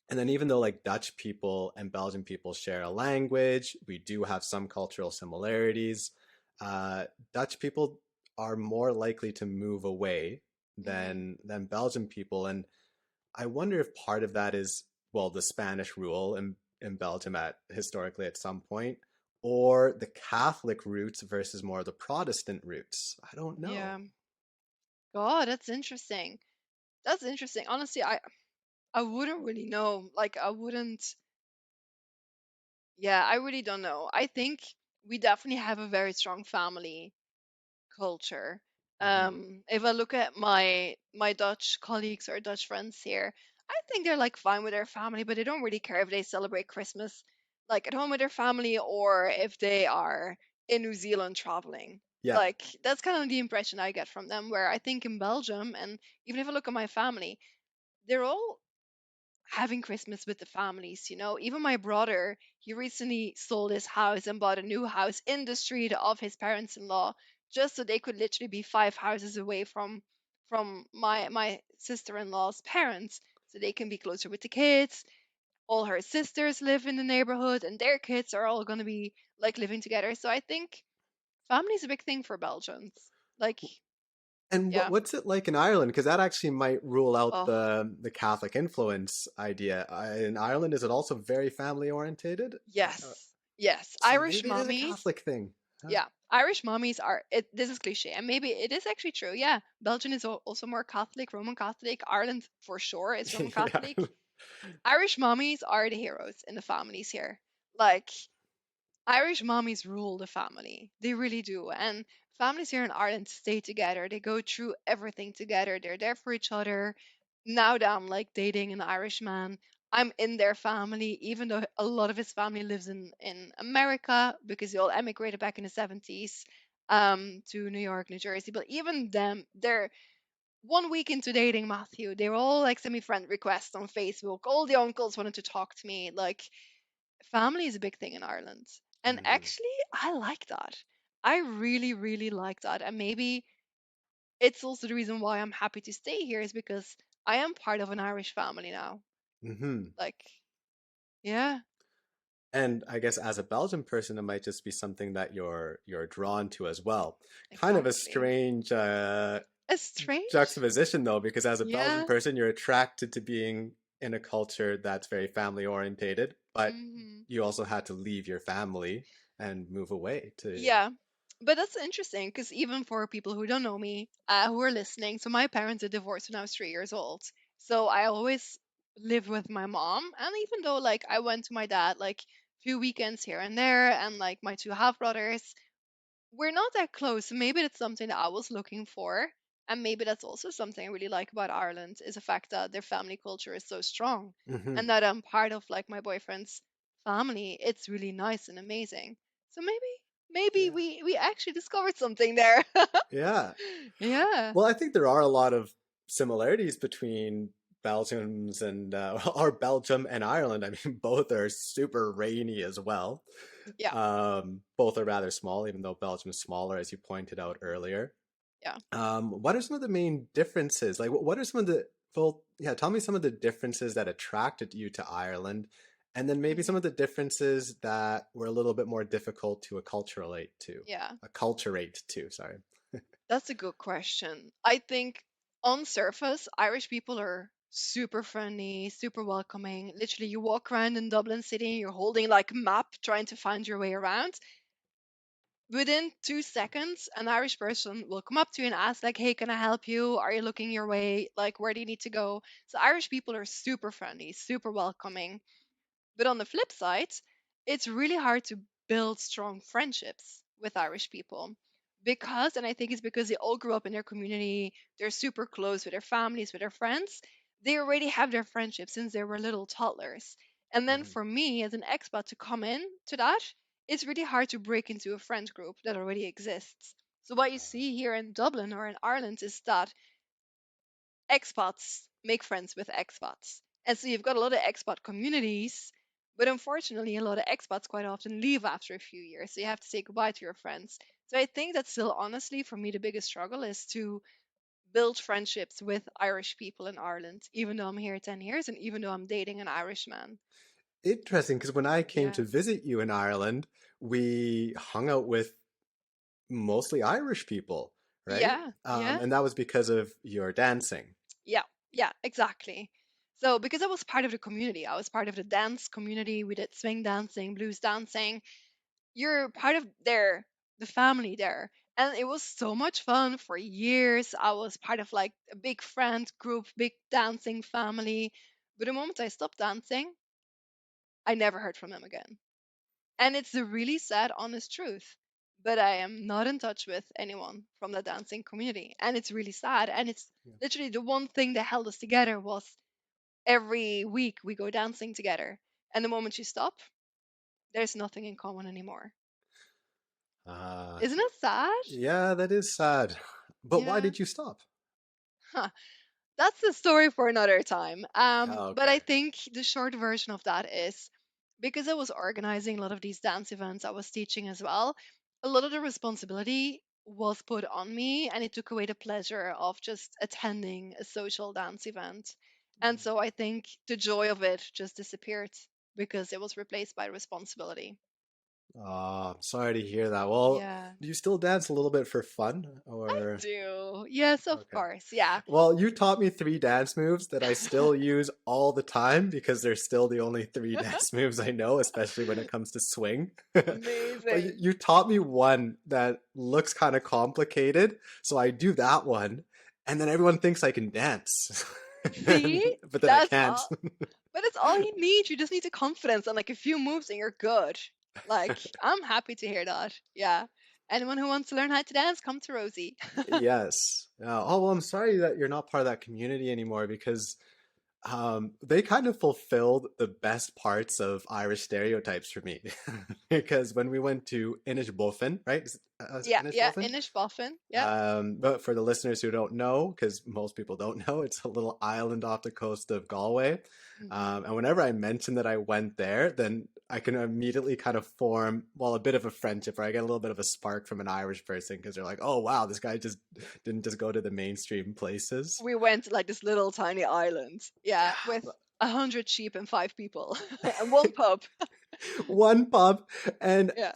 and then even though like Dutch people and Belgian people share a language, we do have some cultural similarities. Uh, Dutch people are more likely to move away Hmm. than Belgian people, and I wonder if part of that is well the Spanish rule in Belgium at historically at some point, or the Catholic roots versus more of the Protestant roots. I don't know. Yeah. God, that's interesting. That's interesting. Honestly, I wouldn't really know. Like, I wouldn't. Yeah, I really don't know. I think we definitely have a very strong family culture. Hmm. If I look at my Dutch colleagues or Dutch friends here, I think they're like fine with their family, but they don't really care if they celebrate Christmas like at home with their family or if they are in New Zealand traveling. Yeah. Like that's kind of the impression I get from them. Where I think in Belgium, and even if I look at my family, they're all having Christmas with the families, Even my brother, he recently sold his house and bought a new house in the street of his parents-in-law just so they could literally be 5 houses away from my sister-in-law's parents so they can be closer with the kids. All her sisters live in the neighborhood and their kids are all going to be like living together. So I think family is a big thing for Belgians. Like, And yeah. what's it like in Ireland? Because that actually might rule out Oh, the Catholic influence idea. In Ireland, is it also very family orientated? yes. Yes. So Irish maybe it is a mommies. Catholic thing. Huh? Yeah, Irish mummies are it. This is cliche, and maybe it is actually true. Yeah, Belgium is also more Catholic, Roman Catholic. Ireland for sure is Roman Yeah. Catholic. Irish mummies are the heroes in the families here. Like Irish mummies rule the family. They really do. And families here in Ireland stay together. They go through everything together. They're there for each other. Now that I'm like dating an Irish man, I'm in their family, even though a lot of his family lives in America because they all emigrated back in the 70s to New York, New Jersey. But even them, they're 1 week into dating Matthew. They were all like send me friend requests on Facebook. All the uncles wanted to talk to me. Like family is a big thing in Ireland. And Hmm. actually, I like that. I really, really like that. And maybe it's also the reason why I'm happy to stay here is because I am part of an Irish family now. Hmm. Like, yeah, And I guess as a Belgian person, it might just be something that you're drawn to as well. Kind of a exactly. strange It's strange. juxtaposition though, because as a Belgian Yeah. person, you're attracted to being in a culture that's very family orientated, but Hmm. you also had to leave your family and move away to. Yeah. But that's interesting because even for people who don't know me, who are listening, so my parents are divorced when I was 3 years old. So I always lived with my mom. And even though like I went to my dad like few weekends here and there and like my two half brothers, we're not that close. So maybe that's something that I was looking for. And maybe that's also something I really like about Ireland is the fact that their family culture is so strong Hmm. and that I'm part of like my boyfriend's family. It's really nice and amazing. So maybe Yeah. we actually discovered something there. Yeah. Yeah. Well, I think there are a lot of similarities between Belgians and or Belgium and Ireland. I mean, both are super rainy as well. Yeah. Both are rather small, even though Belgium is smaller, as you pointed out earlier. Yeah. What are some of the main differences? Like, what are some of the, well, yeah, tell me some of the differences that attracted you to Ireland, and then maybe some Hmm. of the differences that were a little bit more difficult to Yeah. acculturate to, sorry. That's a good question. I think on surface, Irish people are super friendly, super welcoming. Literally, you walk around in Dublin City, you're holding like a map trying to find your way around. Within 2 seconds, an Irish person will come up to you and ask, like, hey, can I help you? Are you looking your way? Like, where do you need to go? So Irish people are super friendly, super welcoming. But on the flip side, it's really hard to build strong friendships with Irish people because, and I think it's because they all grew up in their community, they're super close with their families, with their friends. They already have their friendships since they were little toddlers. And then Mhm. for me as an expat to come in to that, it's really hard to break into a friend group that already exists. So what you see here in Dublin or in Ireland is that expats make friends with expats. And so you've got a lot of expat communities, but unfortunately, a lot of expats quite often leave after a few years. So you have to say goodbye to your friends. So I think that's still, honestly, for me, the biggest struggle is to build friendships with Irish people in Ireland, even though I'm here 10 years and even though I'm dating an Irishman. Interesting, because when I came Yeah. to visit you in Ireland, we hung out with mostly Irish people, right? Yeah. Yeah. And that was because of your dancing. Yeah. Yeah. Exactly. So, because I was part of the community, I was part of the dance community. We did swing dancing, blues dancing, you're part of the family there, and it was so much fun. For years I was part of like a big friend group, big dancing family, but the moment I stopped dancing, I never heard from them again. And it's the really sad honest truth, but I am not in touch with anyone from the dancing community, and it's really sad. And it's Yeah. literally the one thing that held us together was every week we go dancing together, and the moment you stop, there's nothing in common anymore. Uh, Isn't it sad? yeah, that is sad. But why Yeah. did you stop? Huh. That's the story for another time. Oh, But I okay. think the short version of that is because I was organizing a lot of these dance events, I was teaching as well. A lot of the responsibility was put on me, and it took away the pleasure of just attending a social dance event. And so I think the joy of it just disappeared because it was replaced by responsibility. Oh, I'm sorry to hear that. Well, Yeah, do you still dance a little bit for fun I or? do. Yes, of Okay. course. Yeah. Well, you taught me three dance moves that I still use all the time because they're still the only three dance moves I know, especially when it comes to swing. But you, Amazing. you taught me one that looks kind of complicated, so I do that one, and then everyone thinks I can dance. See? But then I That's can't. all. But it's all you need. You just need the confidence and like a few moves and you're good. Like, I'm happy to hear that. Yeah. Anyone who wants to learn how to dance, come to Rosie. Yes. Oh, well, I'm sorry that you're not part of that community anymore because they kind of fulfilled the best parts of Irish stereotypes for me. Because when we went to Inishbofin, right? Is it Yeah, yeah, Inishbofin? Inish Boffin. Yeah. But for the listeners who don't know, because most people don't know, it's a little island off the coast of Galway. Hmm. And whenever I mention that I went there, then I can immediately kind of form, well, a bit of a friendship, or I get a little bit of a spark from an Irish person because they're like, oh, wow, this guy just didn't just go to the mainstream places. We went to like this little tiny island, yeah, with 100 sheep and 5 people and one pub. One pub, and Yeah.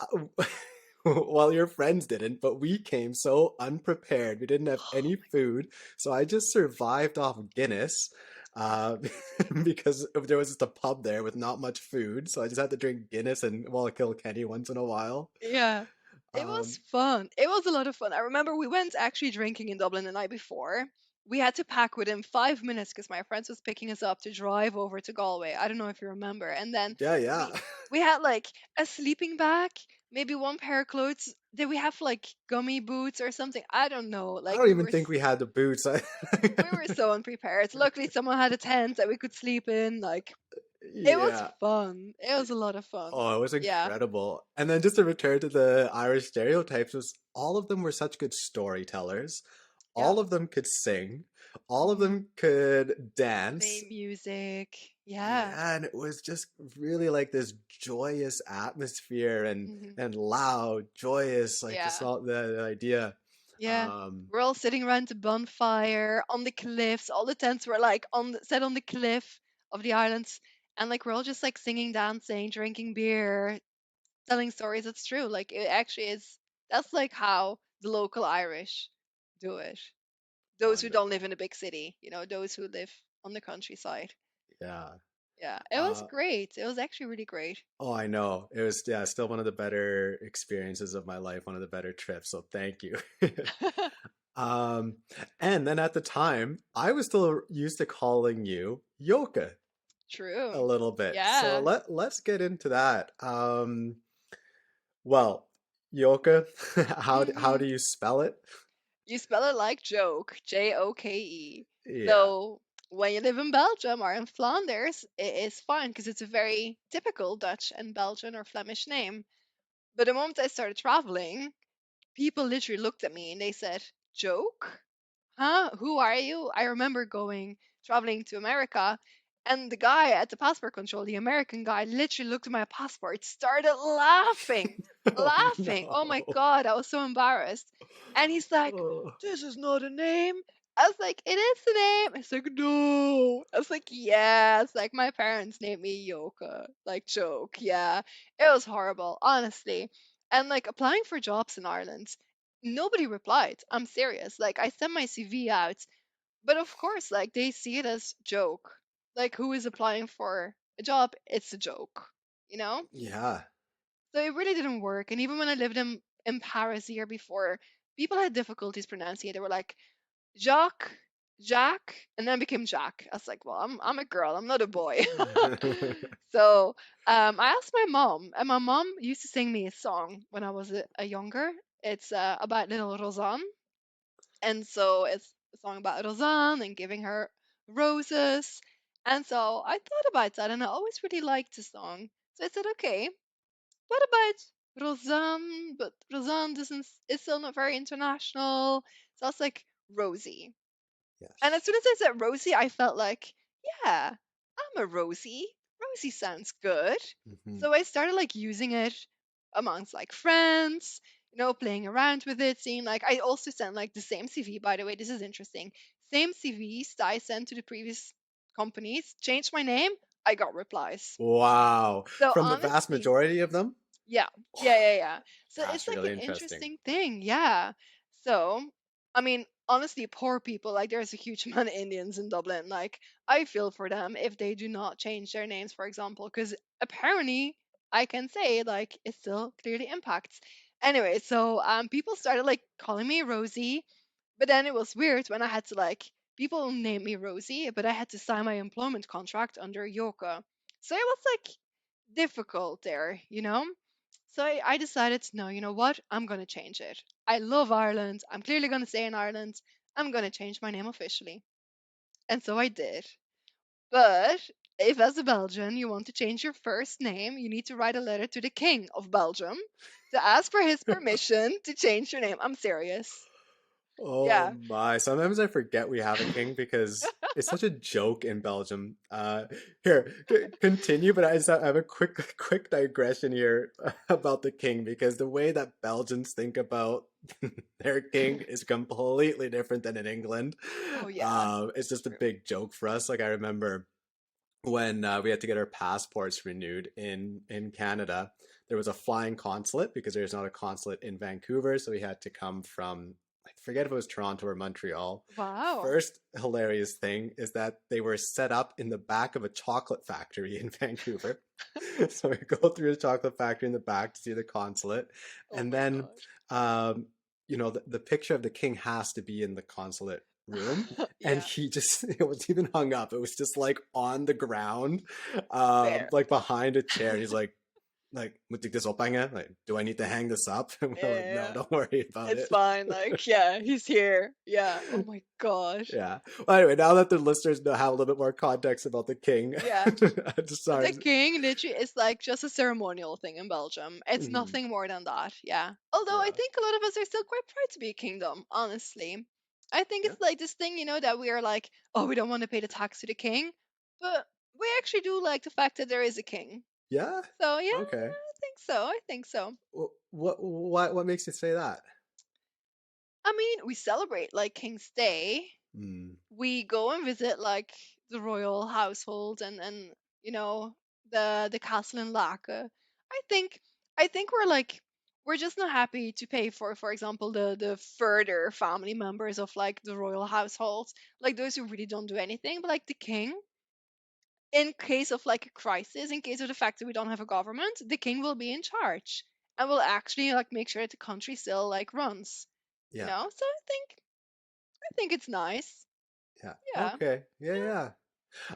well, your friends didn't, but we came so unprepared. We didn't have any food, so I just survived off Guinness, uh, because there was just a pub there with not much food. So I just had to drink Guinness and, well, Kilkenny once in a while. Yeah. It was Um, fun. It was a lot of fun. I remember we went actually drinking in Dublin the night before. We had to pack within 5 minutes because my friends was picking us up to drive over to Galway. I don't know if you remember. And then yeah, yeah. we we had like a sleeping bag, maybe one pair of clothes. Did we have like gummy boots or something? I don't know. I Like don't even think we had the boots. we were so unprepared. Luckily, someone had a tent that we could sleep in. Like it was Yeah. fun. It was a lot of fun. Oh, it was Yeah. incredible. And then just to return to the Irish stereotypes, was all of them were such good storytellers. Yeah. All of them could sing. All of Hmm. them could Play dance. music. Yeah. Yeah, and it was just really like this joyous atmosphere Hmm. and loud, joyous, like just Yeah. all the idea. Yeah. Um, We're all sitting around the bonfire on the cliffs. All the tents were like set on the cliff of the islands, and like we're all just like singing, dancing, drinking beer, telling stories. It's true. Like it actually is. That's like how the local Irish do it. Those who don't live Wonderful. in a big city, those who live on the countryside. Yeah. Yeah, it was Uh, great. It was actually really great. oh, I know. It was, yeah, still one of the better experiences of my life, one of the better trips. So thank you. Um, and then at the time, I was still used to calling you Yoka a True. little bit. So Yeah. let's get into that. Well, Yoka, how Hmm. do you spell it? You spell it like joke, Joke. Yeah. So when you live in Belgium or in Flanders, it is fine because it's a very typical Dutch and Belgian or Flemish name. But the moment I started traveling, people literally looked at me and they said, Joke? Huh? Who are you? I remember traveling to America, and the guy at the passport control, the American guy, literally looked at my passport, started laughing, Oh laughing. Oh my no. God, I was so embarrassed. And he's like, Oh, this is not a name. I was like, it is a name. He's like, no. I was like, yes. Like, my parents named me Yoka. Like, joke. Yeah. It was horrible, honestly. And like applying for jobs in Ireland, nobody replied. I'm serious. Like I sent my CV out, but of course, like they see it as joke. Like who is applying for a job? It's a joke, you know? yeah. So it really didn't work. And even when I lived in Paris the year before, people had difficulties pronouncing it. They were like Jacques, Jack, and then it became Jack. I was like, well, I'm a girl. I'm not a boy. So I asked my mom, and my mom used to sing me a song when I was a younger. It's about little Rosanne, and so it's a song about Rosanne and giving her roses. And so I thought about that, and I always really liked the song. So I said, okay, what about Rosanne? But Rosanne doesn't is still not very international. So I was like, Rosie. And as Yes. soon as I said Rosie, I felt like, yeah, I'm a Rosie. Rosie sounds good. Hmm. So I started like using it amongst like friends, playing around with it, seeing like I also sent like the same CV, by the way, this is interesting. Same CVs that I sent to the previous companies, changed my name, I got replies. Wow. So From the vast honestly, majority of them? yeah. Yeah, yeah, yeah. So That's it's like really an interesting. interesting thing. Yeah. So, I mean, honestly, poor people, like there's a huge amount of Indians in Dublin. Like, I feel for them if they do not change their names, for example, because apparently I can say like it still clearly impacts. Anyway, so people started like calling me Rosie, but then it was weird when I had to like people named me Rosie, but I had to sign my employment contract under Yoka. So it was like difficult there. So I decided, no, you know what? I'm going to change it. I love Ireland. I'm clearly going to stay in Ireland. I'm going to change my name officially. And so I did. But if, as a Belgian, you want to change your first name, you need to write a letter to the King of Belgium to ask for his permission to change your name. I'm serious. Oh Yeah. my. Sometimes I forget we have a king because it's such a joke in Belgium. Here, continue, but I have a quick digression here about the king because the way that Belgians think about their king is completely different than in England. Oh, yeah. It's just a True. big joke for us. Like I remember when we had to get our passports renewed in Canada, there was a flying consulate because there's not a consulate in Vancouver, so we had to come from, I forget if it was Toronto or Montreal. Wow. First hilarious thing is that they were set up in the back of a chocolate factory in Vancouver. So we go through the chocolate factory in the back to see the consulate, Oh and my then gosh. um, the picture of the king has to be in the consulate room, and Yeah. he just it was even hung up, it was just like on the ground, Fair. like behind a chair, and he's like moet ik this ophangen, like do I need to hang this up? And we're like, no, Yeah. don't worry about It's it. fine. Like, yeah, he's here. Yeah. Oh my gosh. Yeah, well, anyway, now that the listeners know, have a little bit more context about the king. Yeah. I'm just The sorry. king literally is like just a ceremonial thing in Belgium. It's Mhm. nothing more than that. Yeah. Although I Yeah, think a lot of us are still quite proud to be a kingdom, honestly. I think yeah, it's like this thing, that we are like, oh, we don't want to pay the tax to the king. But we actually do like the fact that there is a king. yeah. So yeah, Okay. I think so. I think so. What makes you say that? I mean, we celebrate like King's Day. Mm, We go and visit like the royal household and you know the castle in Laken. I think I think we're just not happy to pay for example the further family members of like the royal household, like those who really don't do anything, but like the king, in case of like a crisis, in case of the fact that we don't have a government, the king will be in charge and will actually like make sure that the country still like runs. yeah, So I think it's nice. yeah. Yeah. Okay. Yeah, Yeah. yeah.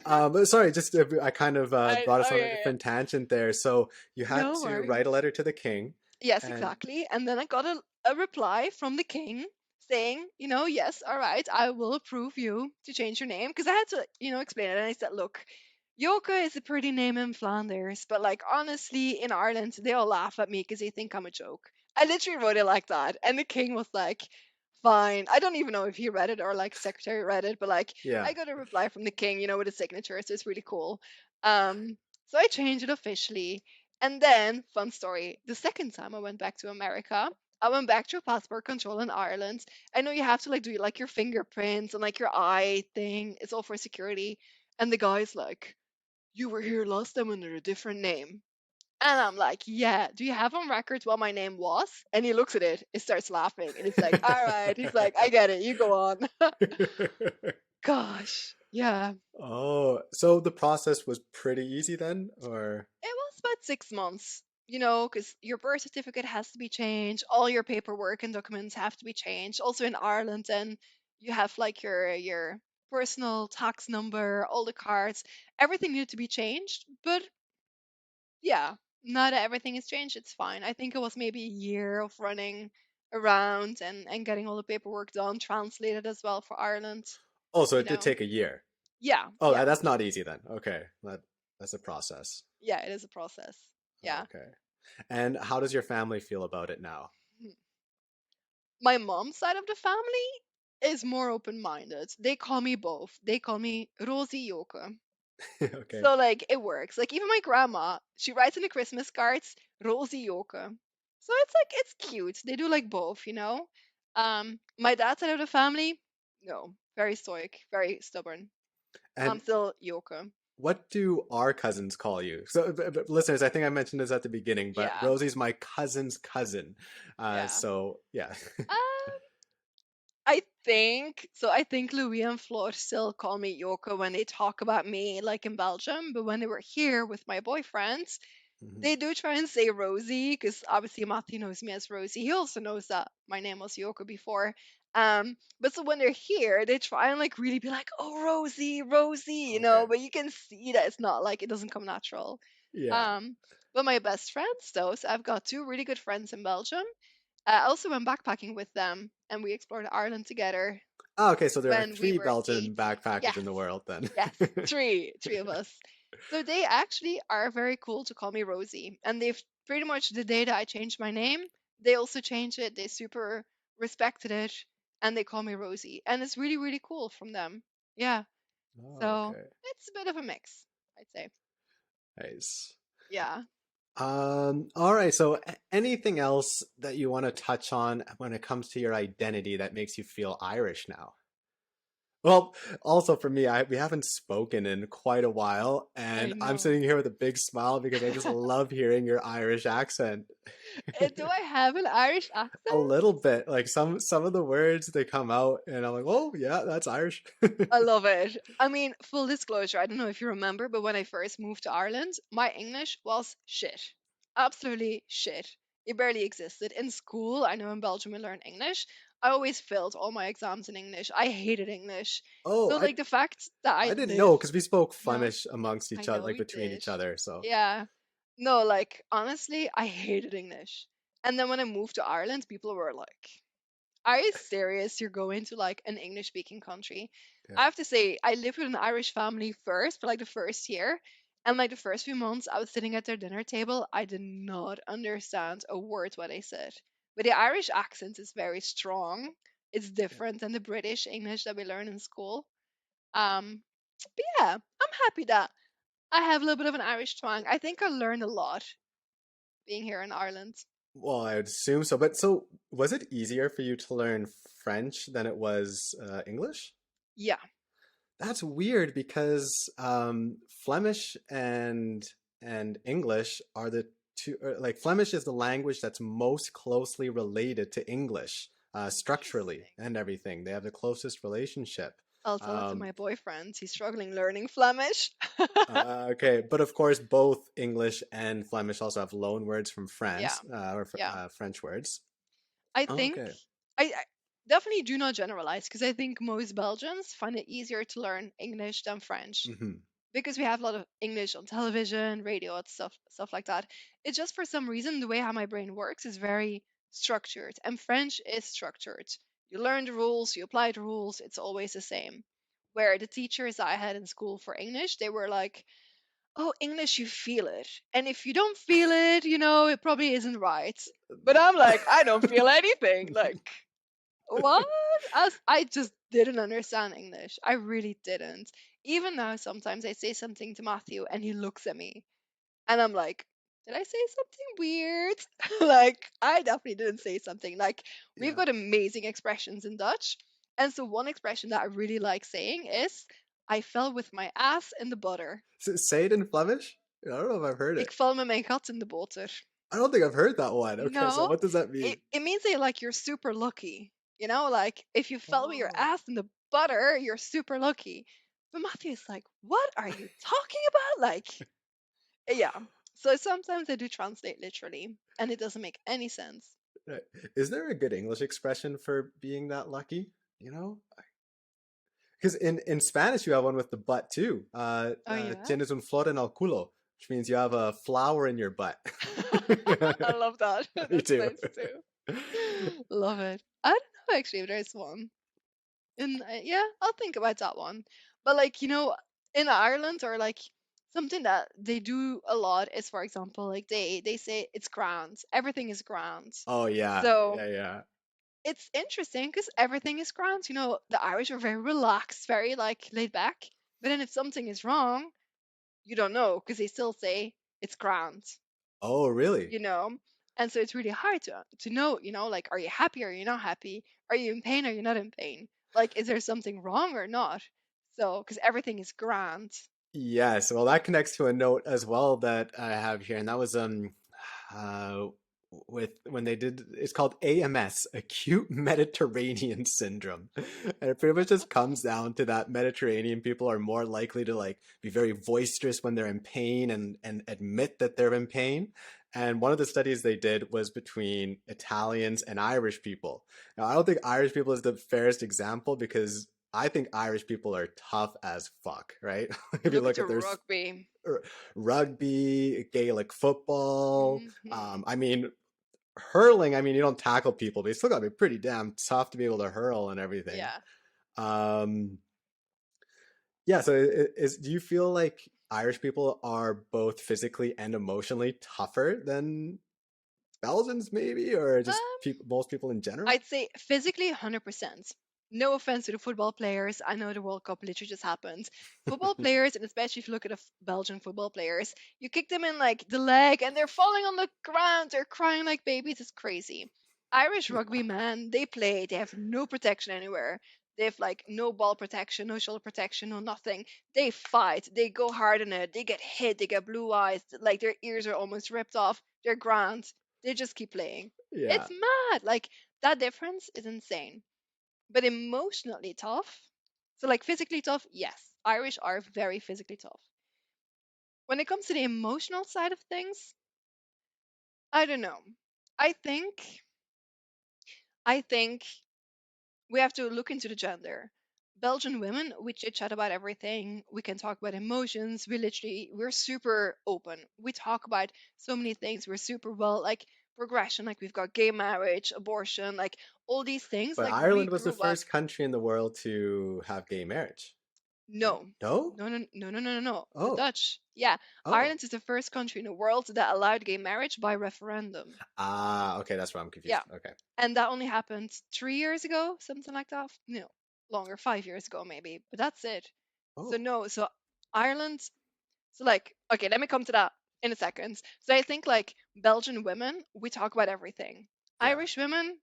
Yeah. But sorry, just I kind of brought us Oh on a yeah, yeah. different tangent there. So you had No to write a worries. letter to the king, Yes, and exactly. And then I got a reply from the king saying, yes, all right, I will approve you to change your name. Because I had to, explain it. And I said, look, Yoka is a pretty name in Flanders, but like honestly, in Ireland, they all laugh at me because they think I'm a joke. I literally wrote it like that. And the king was like, fine. I don't even know if he read it or like secretary read it, but like yeah. I got a reply from the king, with a signature. So it's really cool. Um, so I changed it officially. And then, fun story, the second time I went back to America, I went back to passport control in Ireland. I know you have to like do like your fingerprints and like your eye thing. It's all for security. And the guy's like, "You were here last time under a different name." And I'm like, "Yeah, do you have on record what my name was?" And he looks at it, it starts laughing, and it's like, "All right." He's like, "I get it. You go on." Gosh, yeah. Oh, so the process was pretty easy then, or? It was about 6 months, because your birth certificate has to be changed, all your paperwork and documents have to be changed. Also in Ireland, and you have like your personal tax number, all the cards, everything needed to be changed. But yeah, now that everything is changed, it's fine. I think it was maybe a year of running around and getting all the paperwork done, translated as well for Ireland. Oh, so You it did know, take a year. yeah, Oh, yeah, that's not easy then. Okay, that's a process. yeah. It is a process. Yeah. Okay. And how does your family feel about it now? My mom's side of the family is more open-minded. They call me both. They call me Rosie Joke. Okay. So like it works. Like even my grandma, she writes in the Christmas cards Rosie Joke. So it's like it's cute. They do like both. My dad's side of the family, no, very stoic, very stubborn. I'm And still Joke. what do our cousins call you? So, listeners, I think I mentioned this at the beginning, but Yeah, Rosie's my cousin's cousin. yeah. So yeah. Uh, I think so. I think Louis and Floor still call me Yoko when they talk about me, like in Belgium. But when they were here with my boyfriends, Mhm. they do try and say Rosie because obviously Matti knows me as Rosie. He also knows that my name was Yoko before. But so when they're here, they try and like really be like, "Oh, Rosie, Rosie," Okay. but you can see that it's not like it doesn't come natural. Yeah. Um, but my best friends, though, so I've got two really good friends in Belgium. I also went backpacking with them, and we explored Ireland together. Oh, okay, so there are when we three were Belgian eight. backpackers Yes, in the world then. yes, three of us. So they actually are very cool to call me Rosie, and they've pretty much the day that I changed my name, they also changed it. They super respected it, and they call me Rosie, and it's really really cool from them. Yeah, Oh, so okay. it's a bit of a mix, I'd say. Nice. Yeah. All right. So anything else that you want to touch on when it comes to your identity that makes you feel Irish now? Well, also for me, we haven't spoken in quite a while, I and I'm know. sitting here with a big smile because I just love hearing your Irish accent. Do I have an Irish A accent? little bit, like some of the words they come out, and I'm like, oh yeah, that's Irish. I love it. I mean, full disclosure, I don't know if you remember, but when I first moved to Ireland, my English was shit. Absolutely shit. It barely existed. In school, I know in Belgium we learn English. I always failed all my exams in English. I hated English. Oh, So, like, the fact that I I didn't know lived, because we spoke no, Flemish amongst I each other, know like we between did. each other. So Yeah. No, like, honestly, I hated English. And then when I moved to Ireland, people were like, are you serious? You're going to like an English speaking country. yeah, I have to say, I lived with an Irish family first for like the first year. And like the first few months, I was sitting at their dinner table. I did not understand a word what they said. But the Irish accent is very strong. It's yeah. different than the British English that we learn in school. But yeah, I'm happy that I have a little bit of an Irish twang. I think I learned a lot being here in Ireland. Well, I would assume so. But so, was it easier for you to learn French than it was English? Yeah, That's weird because Flemish and English are the two. Like Flemish is the language that's most closely related to English structurally interesting. and everything. They have the closest relationship. I'll tell it to Um, my boyfriend. He's struggling learning Flemish. okay, but of course, both English and Flemish also have loan words from Yeah, France yeah. French words. I Oh, think okay. I definitely do not generalize because I think most Belgians find it easier to learn English than French Hmm. because we have a lot of English on television, radio, and stuff like that. It's just for some reason the way how my brain works is very structured, and French is structured. You learn the rules, you apply the rules. It's always the same. Where the teachers I had in school for English, they were like, oh, English, you feel it. And if you don't feel it, it probably isn't right. But I'm like, I don't feel anything. Like, what? I just didn't understand English. I really didn't. Even now, sometimes I say something to Matthew and he looks at me and I'm like, did I say something weird? Like, I definitely didn't say something. Like, we've Yeah. got amazing expressions in Dutch. And so, one expression that I really like saying is, I fell with my ass in the butter. Say it in Flemish? I don't know if I've heard Ik it. val met mijn gat in de boter. I don't think I've heard that one. Okay, so No, what does that it, mean? it means that like you're super lucky. Like if you fell with your Oh. ass in the butter, you're super lucky. But Matthew's like, what are you talking about? Like, yeah. So sometimes I do translate literally, and it doesn't make any sense. Right. Is there a good English expression for being that lucky? You know? Because in Spanish you have one with the butt too. Oh yeah, Tienes un flor en el culo, which means you have a flower in your butt. I love that. Me That's too. nice too. Love it. I don't know actually if there's one. And yeah, I'll think about that one. But like, in Ireland or like something that they do a lot is for example, like they say it's grand. Everything is grand. Oh yeah, So yeah, yeah. it's interesting because everything is grand. The Irish are very relaxed, very like laid back. But then if something is wrong, you don't know because they still say it's grand, Oh really? you know? And so it's really hard to know, like are you happy or are you not happy? Are you in pain or you're not in pain? Like is there something wrong or not? So because everything is grand. Yes, well, that connects to a note as well that I have here, and that was uh with when they did it's called AMS, acute Mediterranean syndrome. And it pretty much just comes down to that Mediterranean people are more likely to like be very boisterous when they're in pain and admit that they're in pain. And one of the studies they did was between Italians and Irish people. Now, I don't think Irish people is the fairest example because I think Irish people are tough as fuck, right? If you Look at look the at their rugby. rugby, Gaelic football, Hmm. I mean, hurling, I mean, you don't tackle people, but you still gotta be pretty damn tough to be able to hurl and everything. Yeah. Um, yeah, so do you feel like Irish people are both physically and emotionally tougher than Belgians, maybe, or just Um, people, most people in general? I'd say physically 100%. No offense to the football players. I know the World Cup literally just happened. Football players, and especially if you look at the Belgian football players, you kick them in like the leg and they're falling on the ground. They're crying like babies. It's crazy. Irish rugby, man, they play. They have no protection anywhere. They have like no ball protection, no shoulder protection, no nothing. They fight. They go hard in it. They get hit. They get blue eyes. Like their ears are almost ripped off. They're grand. They just keep playing. Yeah. It's mad. Like that difference is insane. But emotionally tough. So like physically tough, yes. Irish are very physically tough. When it comes to the emotional side of things, I don't know. I think I think we have to look into the gender. Belgian women, we chit chat about everything. We can talk about emotions. We're super open. We talk about so many things. We're super well, like progression, like we've got gay marriage, abortion, like all these things. But Like we Ireland was the grew up. first country in the world to have gay marriage, right? No, No? no. The Oh, Dutch. Yeah, oh. Ireland is the first country in the world that allowed gay marriage by referendum. Ah, okay, that's why I'm Yeah, confused. Okay. and that only happened 3 years ago, something like that. No, longer, 5 years ago maybe. But that's it. So Oh, no, so Ireland. So like, okay, let me come to that in a second. So I think like Belgian women, we talk about everything. yeah. Irish women,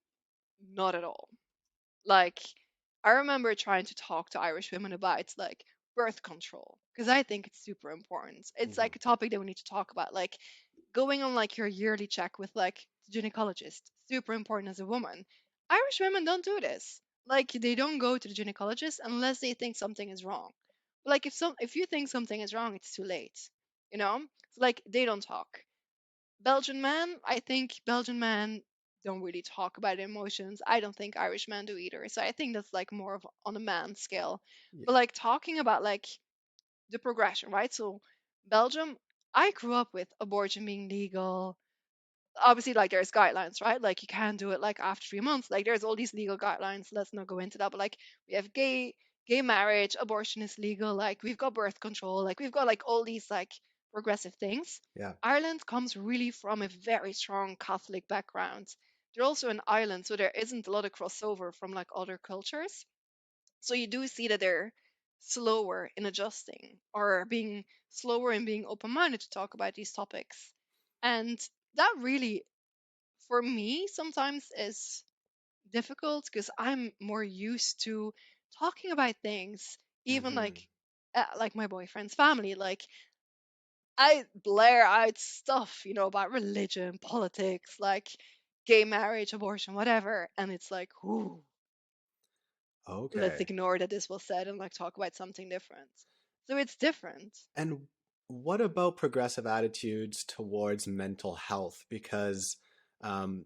not at all. Like, I remember trying to talk to Irish women about like birth control because I think it's super important. It's Hmm. like a topic that we need to talk about. Like going on like your yearly check with like the gynecologist, super important as a woman. Irish women don't do this. Like they don't go to the gynecologist unless they think something is wrong. But like if you think something is wrong, it's too late. You know? So like they don't talk. Belgian men, I think Belgian men don't really talk about emotions. I don't think Irish men do either. So I think that's like more of on a man scale. Yeah. But like talking about like the progression, right? So Belgium, I grew up with abortion being legal. Obviously, like there's guidelines, right? Like you can't do it like after 3 months. Like there's all these legal guidelines. Let's not go into that. But like we have gay marriage, abortion is legal. Like we've got birth control. Like we've got like all these like progressive things. Yeah. Ireland comes really from a very strong Catholic background. They're also an island, so there isn't a lot of crossover from like other cultures. So you do see that they're slower in adjusting or being slower in being open minded to talk about these topics. And that really, for me, sometimes is difficult because I'm more used to talking about things, even Hmm. like my boyfriend's family. Like I blare out stuff, about religion, politics, like gay marriage, abortion, whatever, and it's like, ooh, let's Okay. ignore that this was said and like talk about something different. So it's different. And what about progressive attitudes towards mental health? Because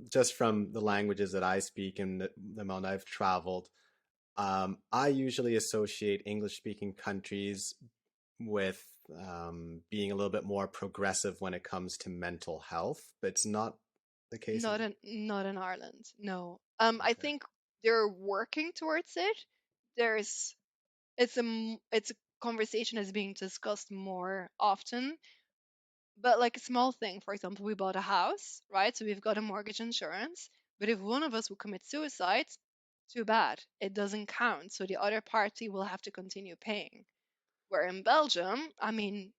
just from the languages that I speak and the amount I've traveled, I usually associate English speaking countries with being a little bit more progressive when it comes to mental health, but it's not the case in. Not in Ireland. No. I Okay. think they're working towards it. There's it's a conversation that's being discussed more often. But like a small thing, for example, we bought a house, right? So we've got a mortgage insurance. But if one of us would commit suicide, too bad. It doesn't count. So the other party will have to continue paying. Where in Belgium, I mean,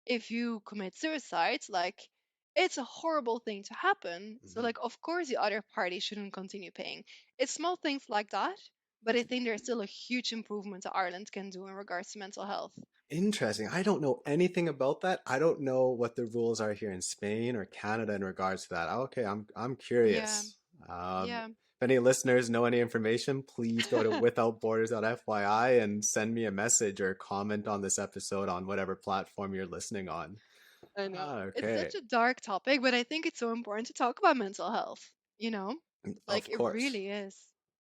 if you commit suicide, like it's a horrible thing to happen. So Hmm. like of course the other party shouldn't continue paying. It's small things like that, but I think there's still a huge improvement that Ireland can do in regards to mental health. Interesting. I don't know anything about that. I don't know what the rules are here in Spain or Canada in regards to that. Okay, I'm Yeah, curious. yeah. If any listeners know any information, please go to withoutborders.fyi and send me a message or comment on this episode on whatever platform you're listening on. I know. Ah, It's okay. such a dark topic, but I think it's so important to talk about mental health, you know? Like Of it course. really is.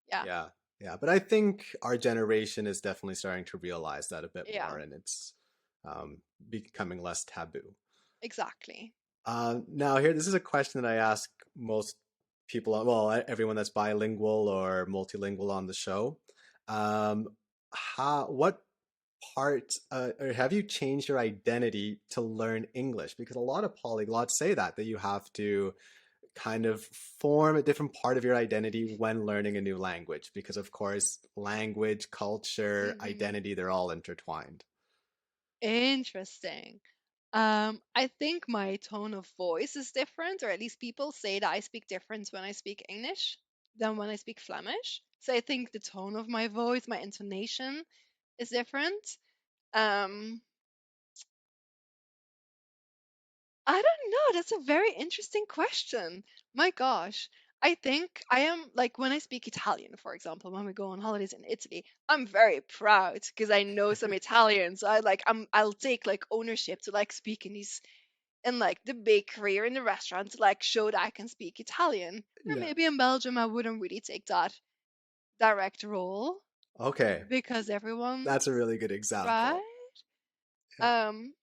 Yeah. Yeah. Yeah. But I think our generation is definitely starting to realize that a bit Yeah, more and it's um, becoming less taboo. exactly. Now, here, this is a question that I ask most people, well, everyone that's bilingual or multilingual on the show. what part, or have you changed your identity to learn English? Because a lot of polyglots say that you have to kind of form a different part of your identity when learning a new language, because of course, language, culture, Hmm. identity, they're all intertwined. Interesting. I think my tone of voice is different, or at least people say that I speak different when I speak English than when I speak Flemish. So I think the tone of my voice, my intonation is different. Um, I don't know. That's a very interesting question. My gosh. I think I am like when I speak Italian, for example, when we go on holidays in Italy, I'm very proud because I know some Italians. I'll take like ownership to like speaking these in like the bakery or in the restaurant to like show that I can speak Italian. Or Yeah. maybe in Belgium I wouldn't really take that direct role Okay. because everyone's That's a really good example. right. Yeah. Um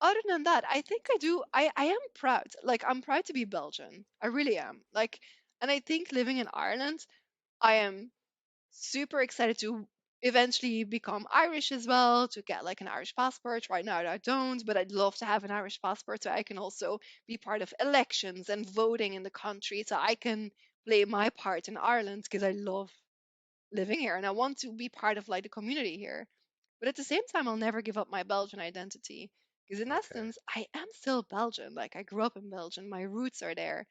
Other than that, I think I am proud. Like I'm proud to be Belgian. I really am. Like and I think living in Ireland, I am super excited to eventually become Irish as well, to get like an Irish passport. Right now I don't, but I'd love to have an Irish passport so I can also be part of elections and voting in the country so I can play my part in Ireland because I love living here and I want to be part of like the community here. But at the same time, I'll never give up my Belgian identity because in Okay. essence, I am still Belgian. Like I grew up in Belgium, my roots are there.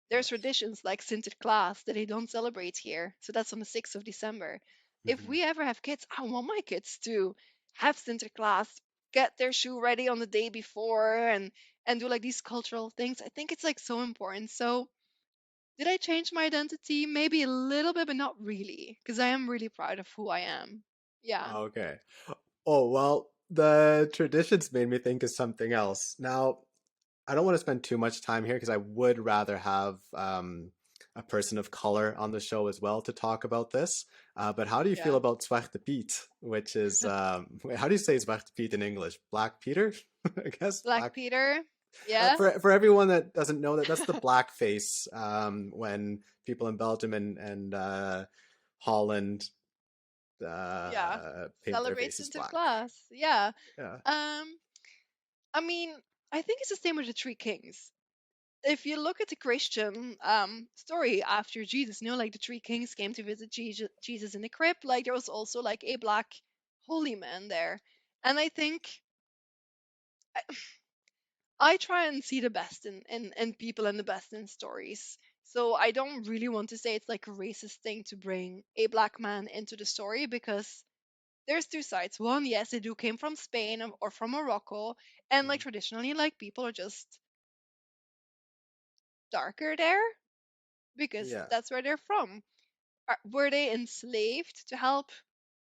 There's Yes. traditions like Sinterklaas that they don't celebrate here. So that's on the 6th of December. If Hmm. we ever have kids, I want my kids to have Sinterklaas, get their shoe ready on the day before and do like these cultural things. I think it's like so important. So did I change my identity? Maybe a little bit, but not really, because I am really proud of who I am. Yeah. Okay. Oh, well, the traditions made me think of something else. Now, I don't want to spend too much time here because I would rather have a person of color on the show as well to talk about this. But how do you feel Yeah. about Zwarte Piet, which is, wait, how do you say Zwarte Piet in English? Black Peter, I guess. Black Peter. Yeah. For everyone that doesn't know that, that's the blackface when people in Belgium and Holland Yeah. paint their Celebrate faces black. Sinterklaas. Yeah. Yeah. Um, I mean, I think it's the same with the three kings. If you look at the Christian story after Jesus, like the three kings came to visit Jesus in the crypt, like there was also like a black holy man there. And I think I try and see the best in people and the best in stories. So I don't really want to say it's like a racist thing to bring a black man into the story because there's two sides. One, yes, they do came from Spain or from Morocco, and like Mhm. traditionally, like people are just darker there because Yeah. that's where they're from. Were they enslaved to help?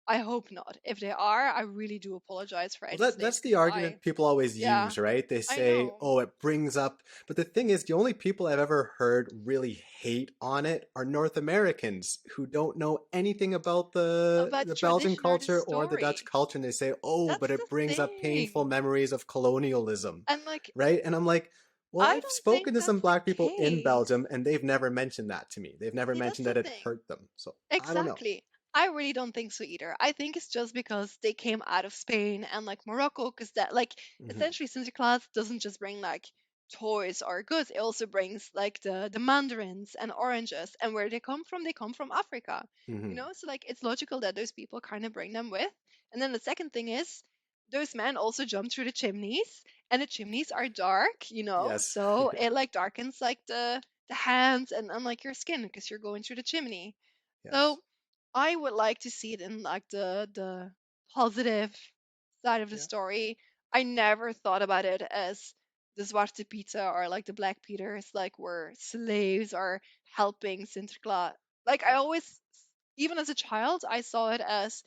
I hope not. If they are, I really do apologize for Well, any that's slaves the because I, argument people always yeah, use, right? They I say, know "Oh, it brings up," but the thing is, the only people I've ever heard really hate on it are North Americans who don't know anything about about the the Belgian tradition or the culture or the Dutch story. culture, and they say, "Oh, but That's the it brings up painful thing. memories of colonialism," And like, right? And I'm like, "Well, I I've don't spoken think to some that's the black people in case. Belgium, and they've never mentioned that to me. They've never See, that's mentioned the that it thing. hurt them. So I don't know." Exactly. I really don't think so either. I think it's just because they came out of Spain and like Morocco, because that like Hmm. essentially Sinterklaas doesn't just bring like toys or goods. It also brings like the mandarins and oranges. And where they come from Africa. Hmm. So like it's logical that those people kind of bring them with. And then the second thing is those men also jump through the chimneys, and the chimneys are dark, Yes. so Yeah. it like darkens like the hands and unlike your skin because you're going through the chimney. Yes. So I would like to see it in like the positive side of the Yeah. story. I never thought about it as the Zwarte Pizza or like the Black Peters like were slaves or helping Sinterklaas. Like I Yeah. always, even as a child, I saw it as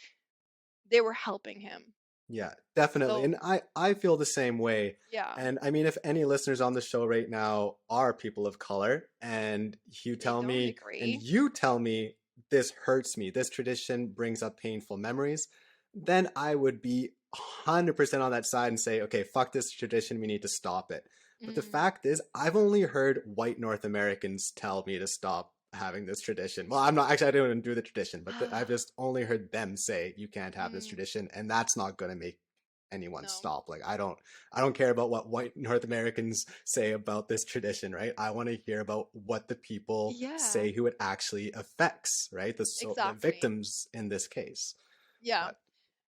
they were helping him. Yeah, definitely. So And I feel the same way. yeah, And I mean, if any listeners on the show right now are people of color and they don't agree. you tell me this hurts me, this tradition brings up painful memories, then I would be 100% on that side and say, okay, fuck this tradition, we need to stop it. But the Mm, fact is, I've only heard white North Americans tell me to stop having this tradition. Well, I'm not actually, I don't even do the tradition, but I've just only heard them say you can't have this Mm, tradition, and that's not going to make anyone no. stop. Like I don't care about what white North Americans say about this tradition, right? I want to hear about what the people Yeah, say who it actually affects, right? The exactly. victims in this case. Yeah. But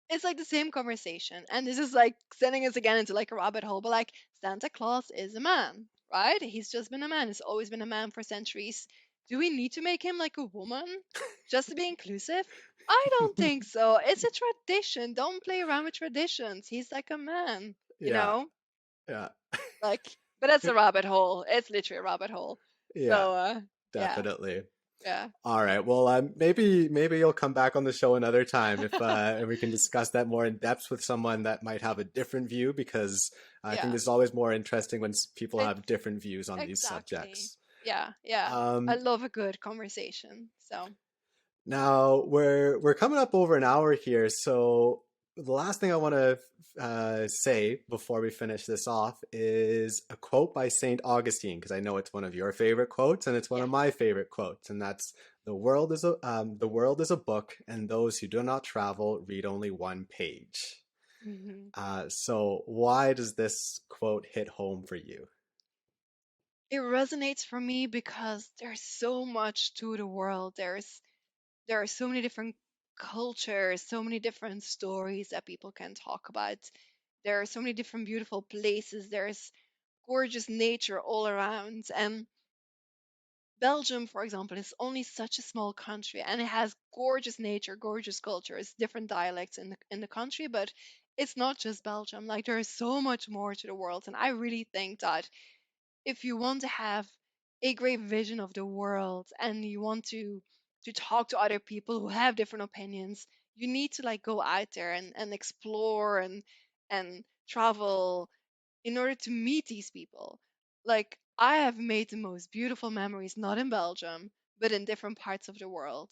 It's like the same conversation. And this is like sending us again into like a rabbit hole, but like Santa Claus is a man, right? He's just been a man. He's always been a man for centuries. Do we need to make him like a woman just to be inclusive? I don't think so. It's a tradition. Don't play around with traditions. He's like a man, you yeah, know? yeah, Like, but that's a rabbit hole. It's literally a rabbit hole. yeah, So, yeah, definitely. yeah, All right. Well, maybe you'll come back on the show another time if and we can discuss that more in depth with someone that might have a different view, because I think yeah. it's always more interesting when people It's have different views on these exactly. subjects. Yeah, yeah. I Um, love a good conversation. So, Now we're coming up over an hour here, so the last thing I want to say before we finish this off is a quote by Saint Augustine, because I know it's one of your favorite quotes and it's one of my yes. favorite quotes, and that's the world is a book, and those who do not travel read only one page. Mhm. So why does this quote hit home for you? It resonates for me because there's so much to the world. There are so many different cultures, so many different stories that people can talk about. There are so many different beautiful places. There's gorgeous nature all around. And Belgium, for example, is only such a small country and it has gorgeous nature, gorgeous cultures, different dialects in the country, but it's not just Belgium. Like there is so much more to the world. And I really think that if you want to have a great vision of the world and you want to talk to other people who have different opinions, you need to like go out there and explore and travel in order to meet these people. Like, I have made the most beautiful memories, not in Belgium, but in different parts of the world.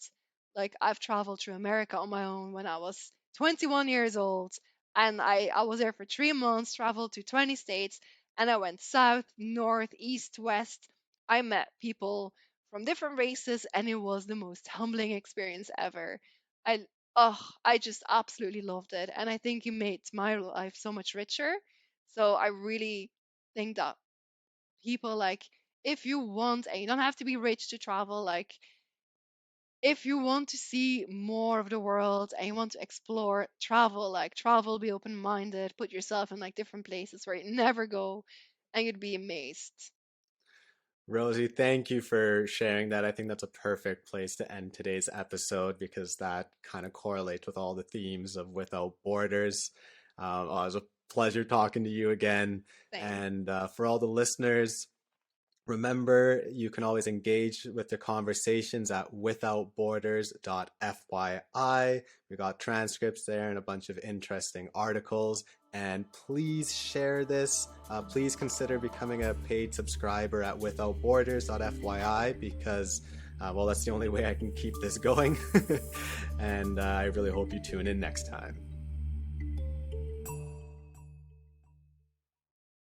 Like, I've traveled through America on my own when I was 21 years old, and I was there for 3 months, traveled to 20 states, and I went south, north, east, west. I met people from different races, and it was the most humbling experience ever. I I just absolutely loved it, and I think it made my life so much richer. So I really think that people like, if you want, and you don't have to be rich to travel, like if you want to see more of the world and you want to explore, travel, like travel, be open minded, put yourself in like different places where you never go, and you'd be amazed. Rosie, thank you for sharing that. I think that's a perfect place to end today's episode, because that kind of correlates with all the themes of Without Borders. It was a pleasure talking to you again. Same. And for all the listeners, remember, you can always engage with the conversations at withoutborders.fyi. We got transcripts there and a bunch of interesting articles. And please share this. Please consider becoming a paid subscriber at withoutborders.fyi, because, well, that's the only way I can keep this going. And I really hope you tune in next time.